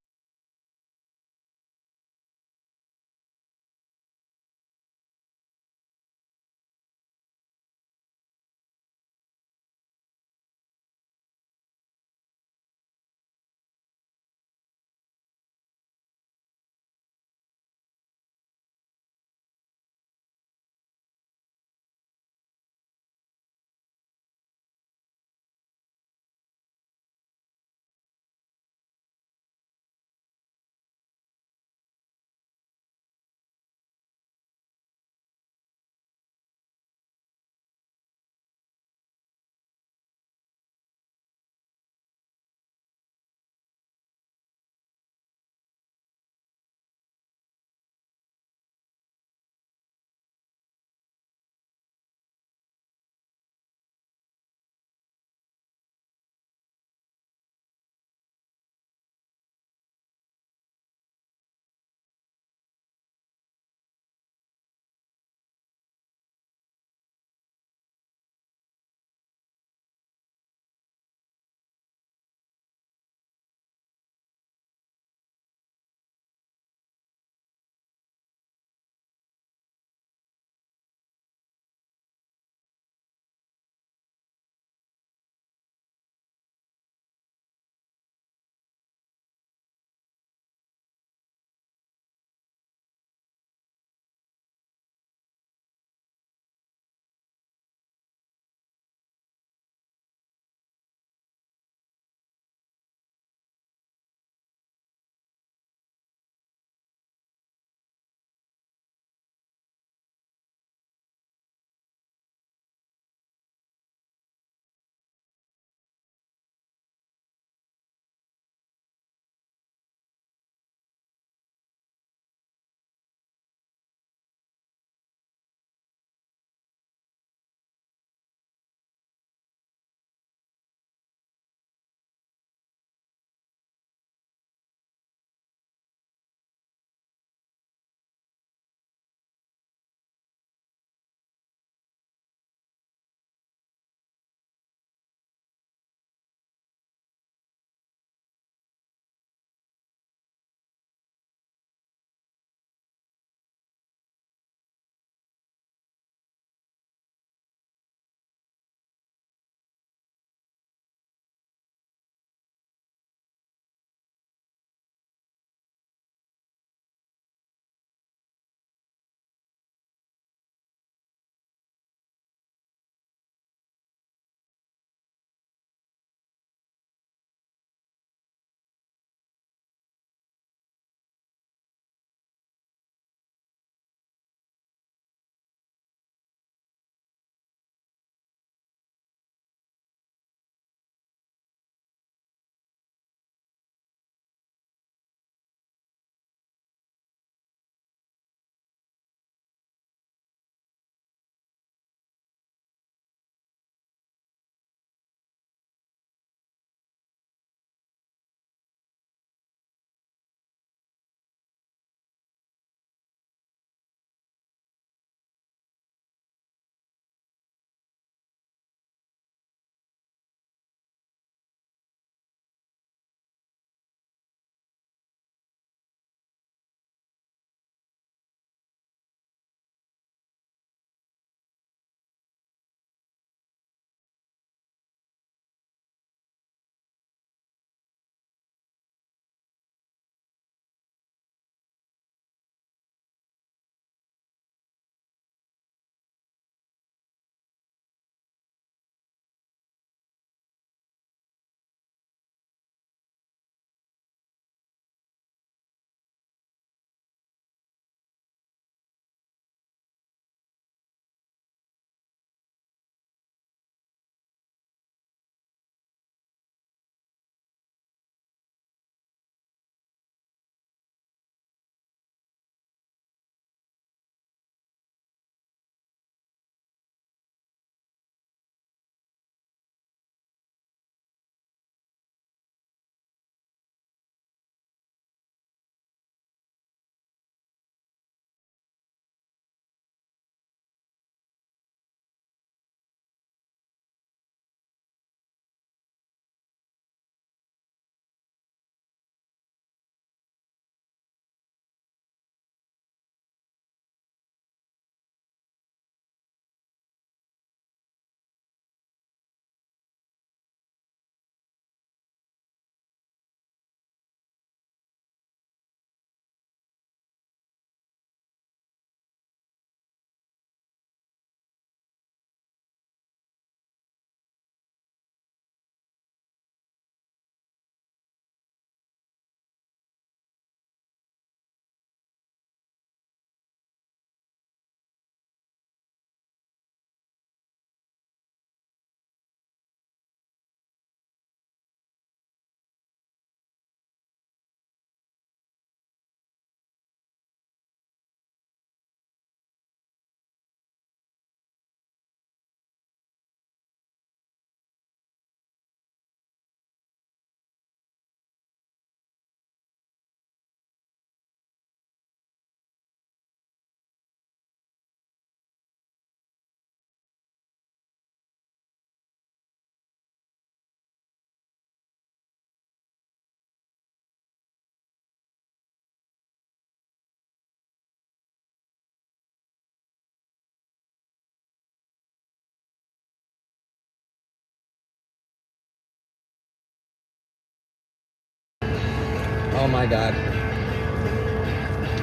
Oh my god.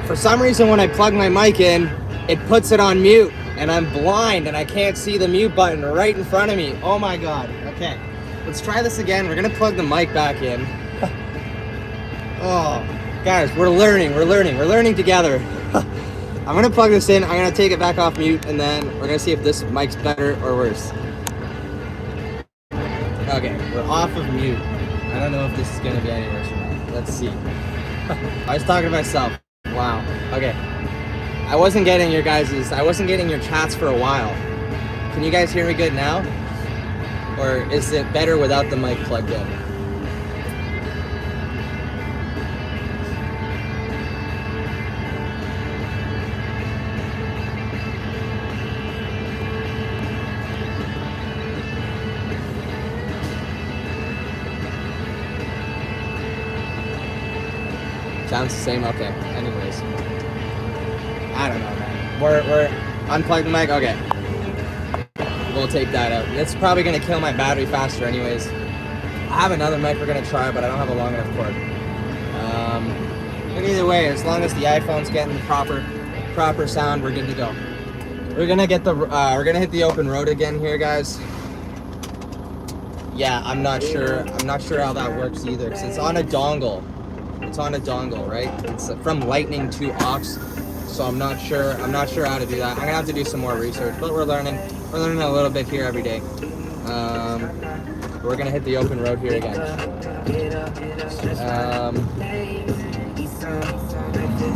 For some reason, when I plug my mic in, it puts it on mute, and I'm blind, and I can't see the mute button right in front of me. Oh my god. Okay, let's try this again. We're gonna plug the mic back in. Oh, guys, we're learning together. I'm gonna plug this in, I'm gonna take it back off mute, and then we're gonna see if this mic's better or worse. Okay, we're off of mute. I don't know if this is gonna be any worse or not. Let's see. I was talking to myself. Wow. Okay. I wasn't getting your chats for a while. Can you guys hear me good now? Or is it better without the mic plugged in? Sounds the same? Okay. Anyways. I don't know, man. We're unplugged the mic? Okay. We'll take that out. It's probably going to kill my battery faster anyways. I have another mic we're going to try, but I don't have a long enough cord. But either way, as long as the iPhone's getting the proper sound, we're good to go. We're going to hit the open road again here, guys. Yeah, I'm not sure how that works either, because it's on a dongle. It's on a dongle, right? It's from Lightning to aux, so I'm not sure how to do that. I'm gonna have to do some more research, but we're learning a little bit here every day. We're gonna hit the open road here again.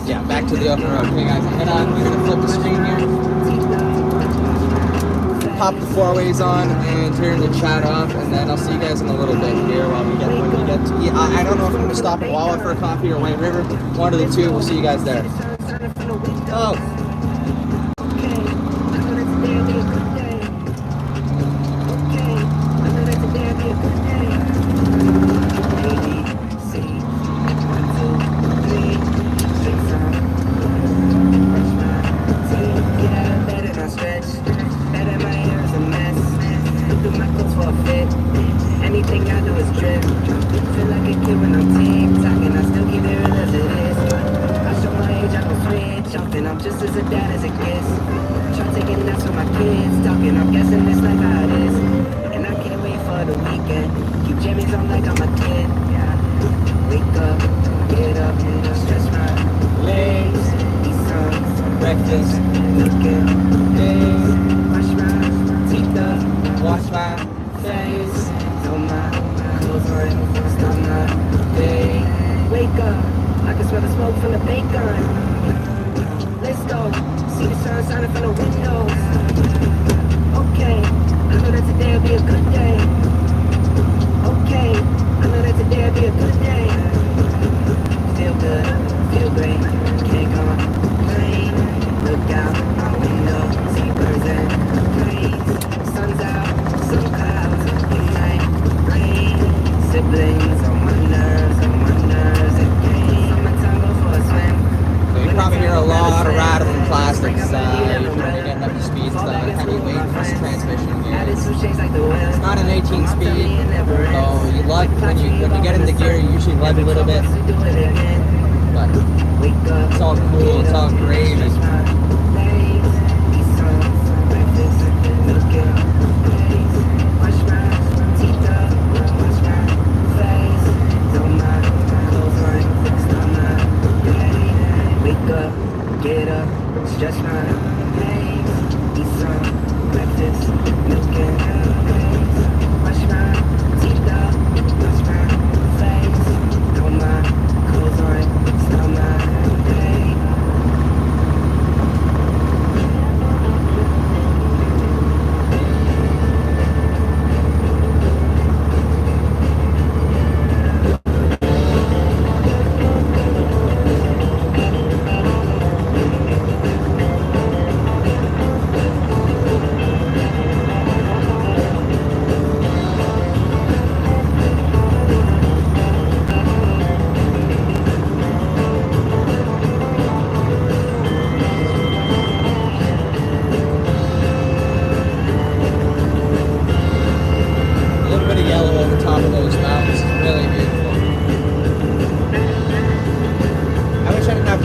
Yeah, back to the open road. Okay, guys, I'm gonna flip the screen here. Pop the four-ways on and turn the chat off, and then I'll see you guys in a little bit here when we get to. Yeah, I don't know if I'm gonna stop at Wawa for a coffee or White River. One of the two. We'll see you guys there. Oh. Anything I do is drip. Feel like a kid when I'm TikTok and I still keep it real as it is. I show my age, I can switch off and I'm just as a dad as it gets. Try taking naps with my kids, talking, I'm guessing this like how it is. And I can't wait for the weekend. Keep jammies on like I'm a kid. Yeah. Wake up, get up, stretch my legs, eat some breakfast, looking days, wash my teeth up, wash my face. My clothes on, start my day. Wake up, I can smell the smoke from the bacon. Let's go, see the sun shining from the windows. Okay, I know that today will be a good day. Okay, I know that today will be a good day. Feel good, feel great, can't complain. Look out my window, see birds and planes. Sun's out, some clouds. Siblings on my nerves again. Summertime go for a swim. So you probably hear a lot of rattling plastics usually when you're getting up to speed. It's the heavyweight transmission here. It's not an 18 speed, so you lug when you get into gear, you usually lug a little bit. But it's all cool, it's all gravy. Get up, stretch my legs, eat some breakfast, milk and eggs, wash my teeth up, wash my face, throw my clothes on, start my day.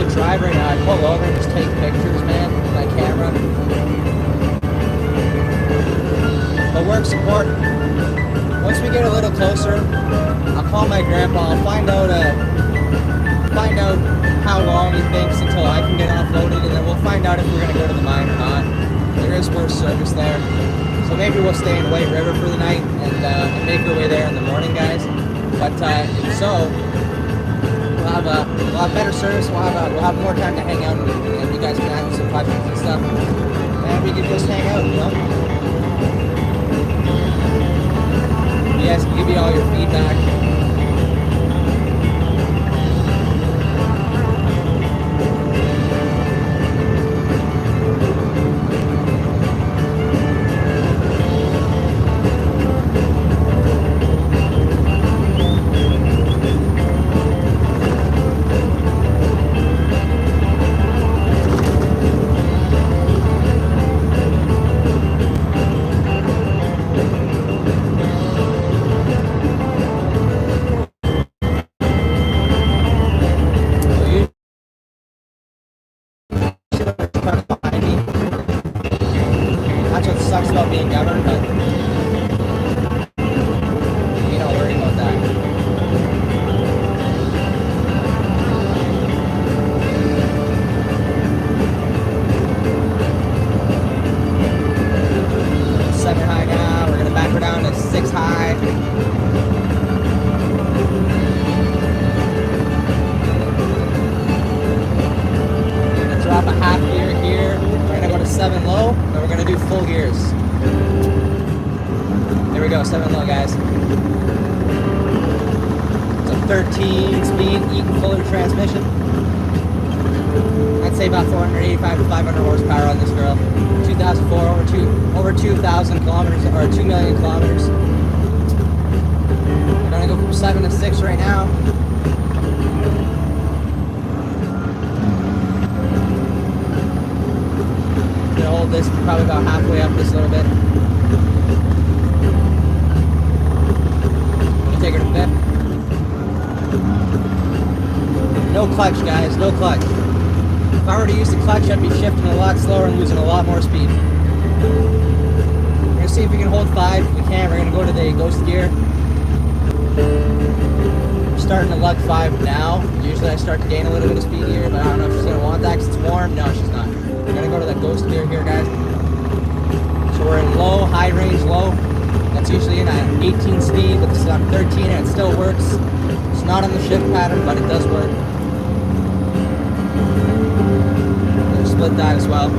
to drive right now. I pull over and just take pictures, man, with my camera. But work's important. Once we get a little closer, I'll call my grandpa. I'll find out how long he thinks until I can get offloaded, and then we'll find out if we're gonna go to the mine or not. There is worse service there, so maybe we'll stay in White River for the night and make our way there in the morning, guys. But if so, we'll have better service. We'll have more time to hang out, and you guys can ask some questions and stuff, and we can just hang out, you know. You guys can give me all your feedback. That's what sucks about being governed, but you don't worry about that. Seven high now. We're gonna back her down to 6 high. Drop a half gear here. We're gonna go to 7 low, and we're gonna do full gears. There we go, 7 low, guys. It's a 13 speed Eaton Fuller transmission. I'd say about 485 to 500 horsepower on this girl. 2004, over 2,000 kilometers, or 2 million kilometers. We're gonna go from 7 to 6 right now. Hold this probably about halfway up this little bit. I'm gonna take her to bed. No clutch, guys, no clutch. If I were to use the clutch, I'd be shifting a lot slower and losing a lot more speed. We're gonna see if we can hold 5. If we can, we're gonna go to the ghost gear. I'm starting to lug 5 now. Usually I start to gain a little bit of speed here, but I don't know if she's gonna want that because it's warm. No, she's not. We're gonna go to that ghost gear here, guys. So we're in low, high range low. That's usually in at 18 speed, but this is on 13 and it still works. It's not on the shift pattern, but it does work. We'll split that as well.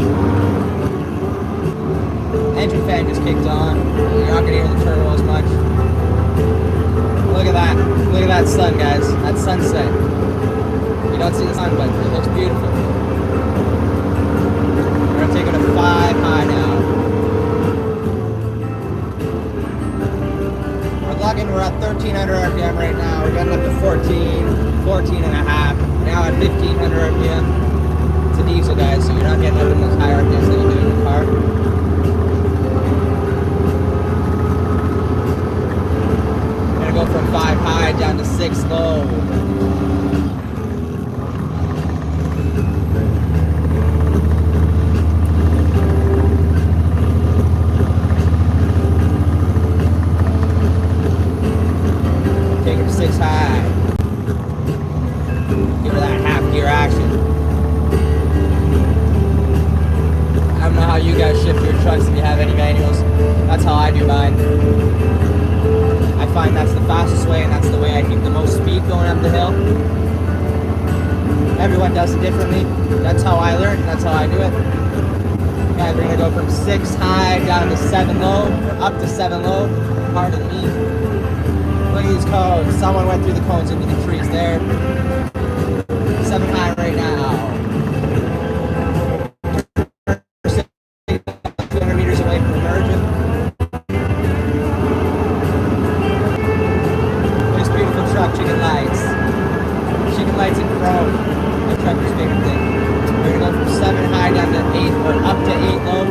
Engine fan just kicked on. You're not gonna hear the turbo as much. Look at that. Look at that sun, guys. That sunset. You don't see the sun, but it looks beautiful. We're gonna take it to 5 high now. We're lugging, we're at 1300 RPM right now. We're getting up to 14 and a half. Now at 1500 RPM. It's a diesel, guys, so you're not getting up in those high RPMs that you do in the car. We're gonna go from 5 high down to 6 low. Take her to 6 high. Give her that half gear action. I don't know how you guys shift your trucks if you have any manuals. That's how I do mine. I find that's the fastest way and that's the way I keep the most speed going up the hill. Everyone does it differently. That's how I learned, that's how I do it. Guys, we're gonna go from 6 high down to 7 low, or up to 7 low. Pardon me. Look at these cones. Someone went through the cones into the trees there. 7 high right now. 200 meters away from the merchant. This beautiful truck, chicken lights. Chicken lights and chrome. My trucker's favorite thing. We're gonna go from 7 high down to 8, or up to 8 low.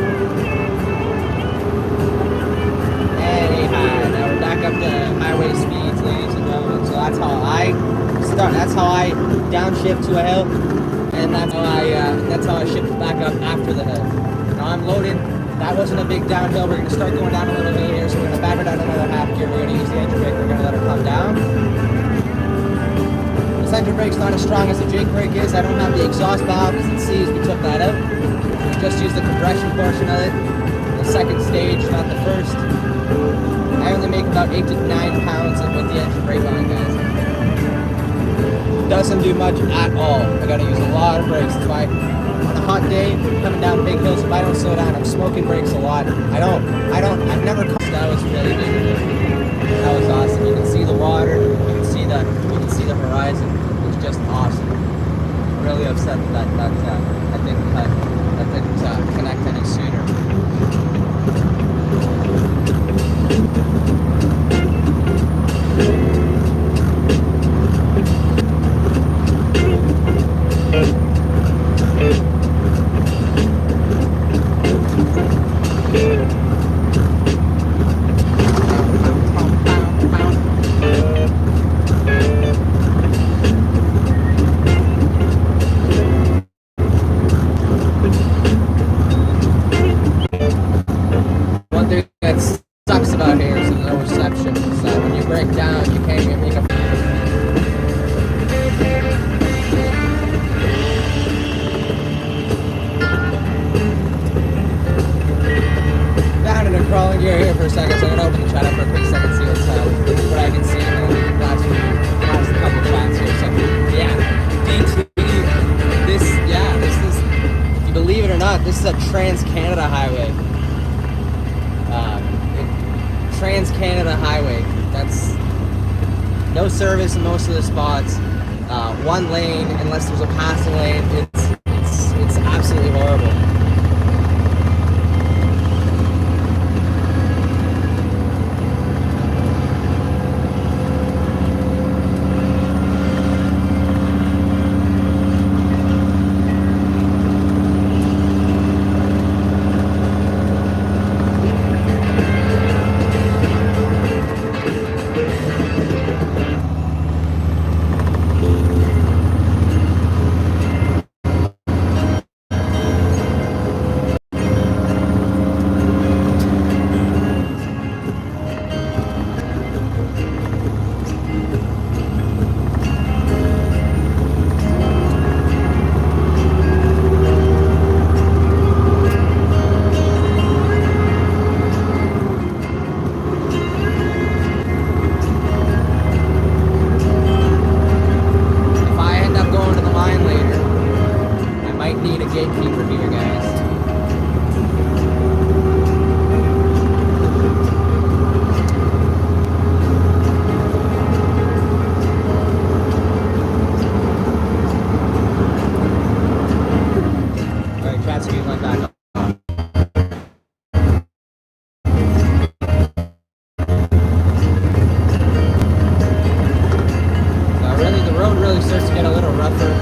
And 8 high. Now we're back up to highway speeds, ladies and gentlemen. So that's how I start. That's how I that's how I shipped it back up after the hill. Now I'm loaded. That wasn't a big downhill. We're going to start going down a little hill here, so we're going to back her down another half gear. We're going to use the engine brake. We're going to let her come down. This engine brake's not as strong as the Jake brake is. I don't have the exhaust valve, as it sees. We took that out. We just used the compression portion of it. The second stage, not the first. I only make about 8 to 9 pounds with the engine brake on, guys. Doesn't do much at all. I gotta use a lot of brakes. That's why on a hot day, coming down big hills, if I don't slow down, I'm smoking brakes a lot. I've never caught. That was really big. That was awesome. You can see the water, you can see the horizon. It was just awesome. I'm really upset that didn't connect any sooner. One thing that sucks about here is there's no reception. So when you break down, you can't even make a. Down in a crawling gear here for a second, so I'm gonna open the chat up for a quick second, see what I can see in the last couple of chats here. So yeah, DT. This is, if you believe it or not, this is a Trans-Canada highway. Trans-Canada highway. That's no service in most of the spots. One lane, unless there's a passing lane. It's absolutely horrible. Gatekeeper here, guys. Alright, chat's getting my back up. The road really starts to get a little rougher.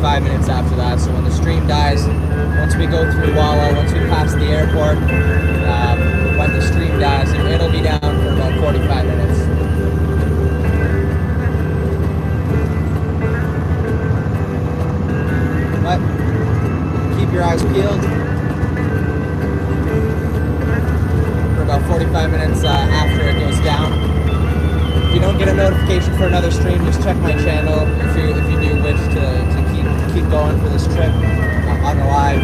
45 minutes after that. So when the stream dies, once we go through Walla, once we pass the airport, when the stream dies, it'll be down for about 45 minutes. But keep your eyes peeled for about 45 minutes after it goes down. If you don't get a notification for another stream, just check my channel if you do wish to keep going for this trip on the live.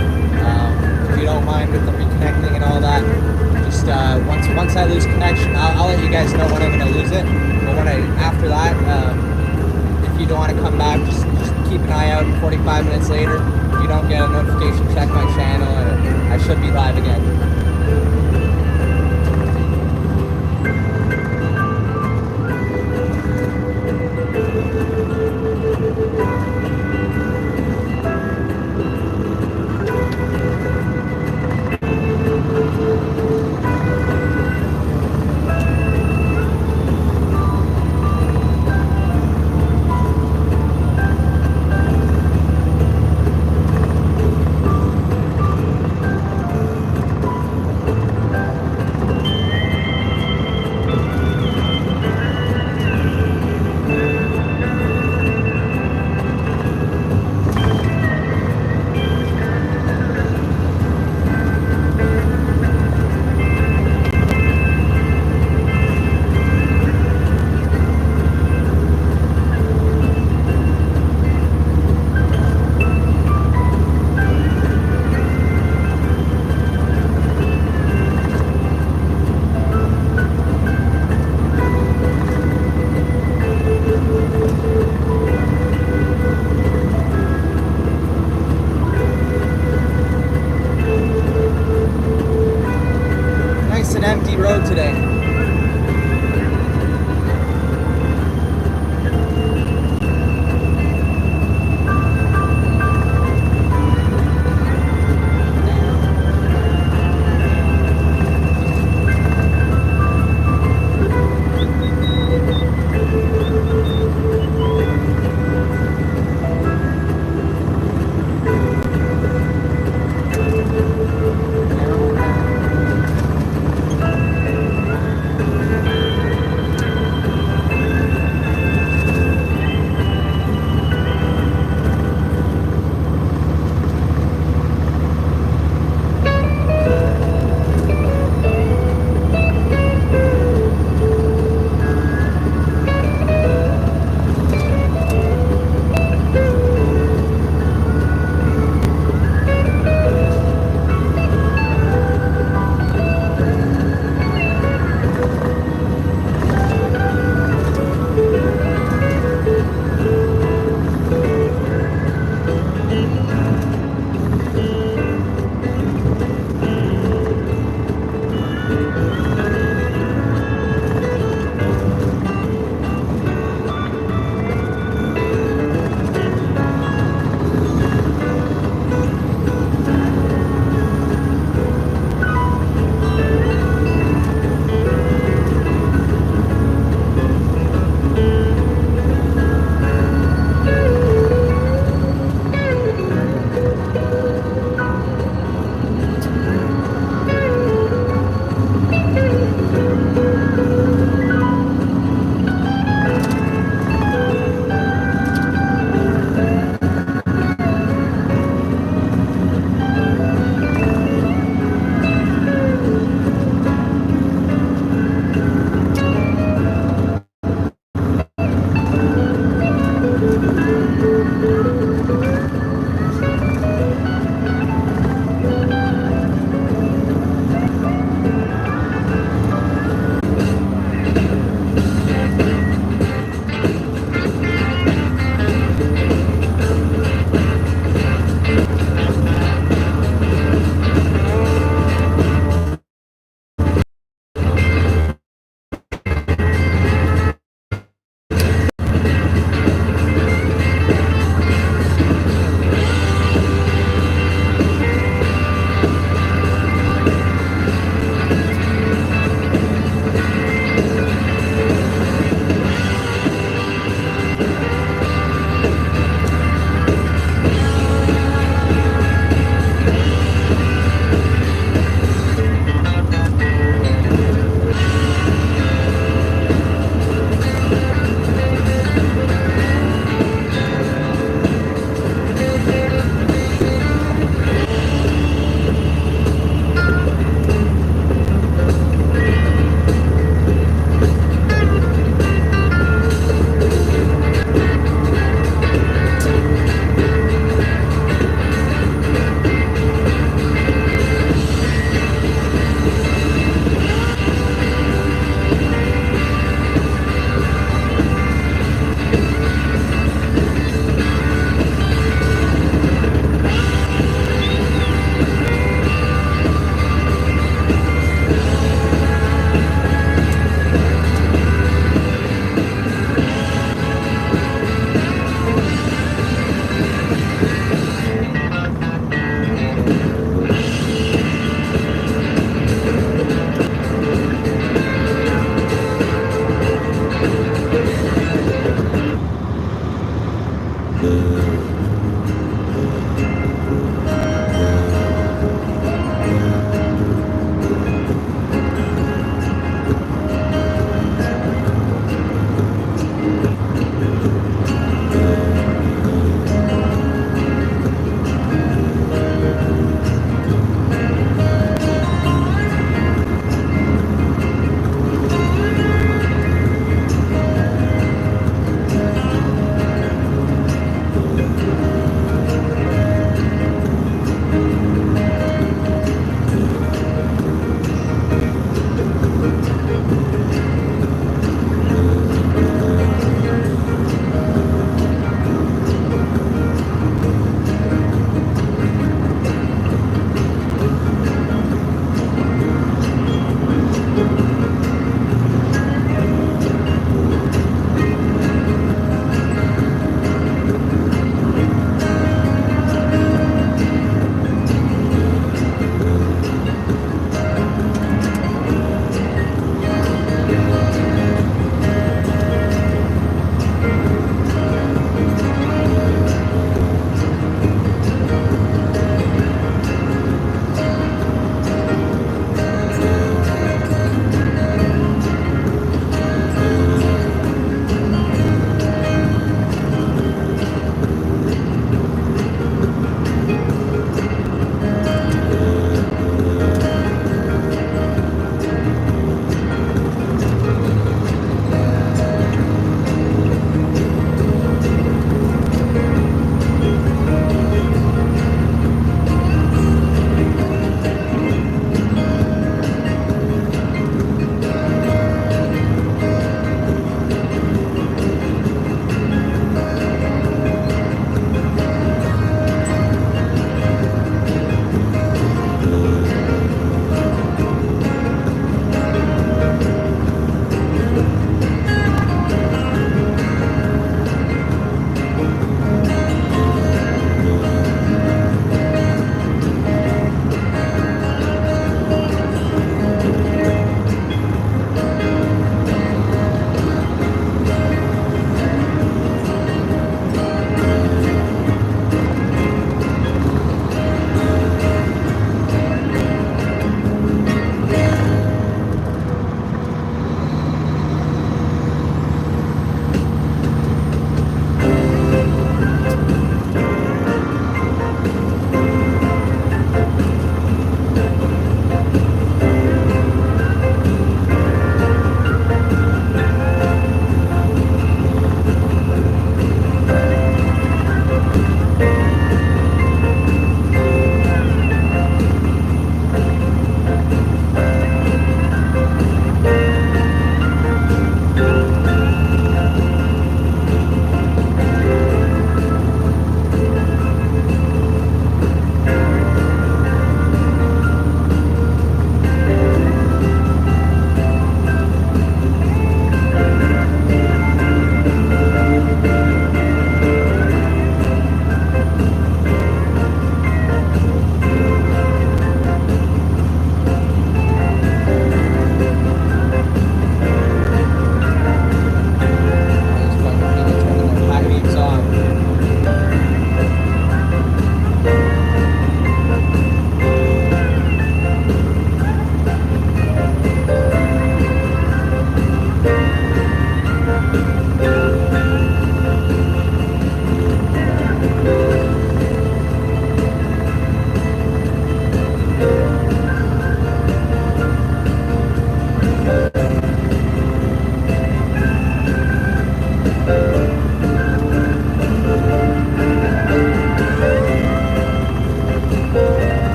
If you don't mind with the reconnecting and all that, just once I lose connection, I'll let you guys know when I'm going to lose it. But after that, if you don't want to come back, just keep an eye out. 45 minutes later, if you don't get a notification, check my channel, and I should be live again.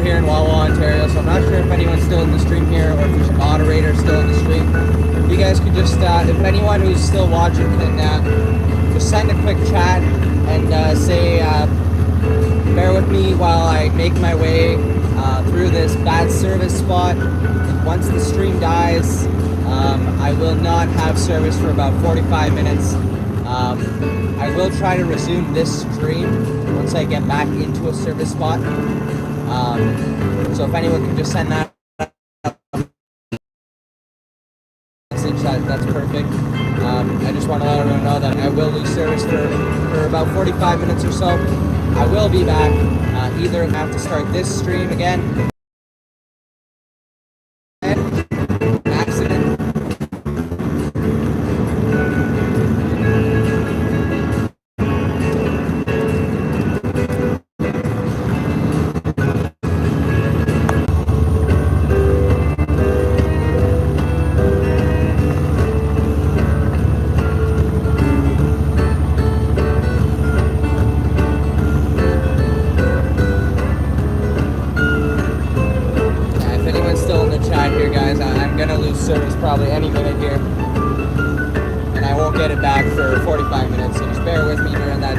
here in Wawa, Ontario, so I'm not sure if anyone's still in the stream here or if there's a moderator still in the stream. If you guys could just, if anyone who's still watching can just send a quick chat and say, bear with me while I make my way through this bad service spot. Once the stream dies, I will not have service for about 45 minutes. I will try to resume this stream once I get back into a service spot. So if anyone can just send that message, that's perfect. I just want to let everyone know that I will lose service for about 45 minutes or so. I will be back. Either I have to start this stream again. Accident. Service probably any minute here, and I won't get it back for 45 minutes, so just bear with me during that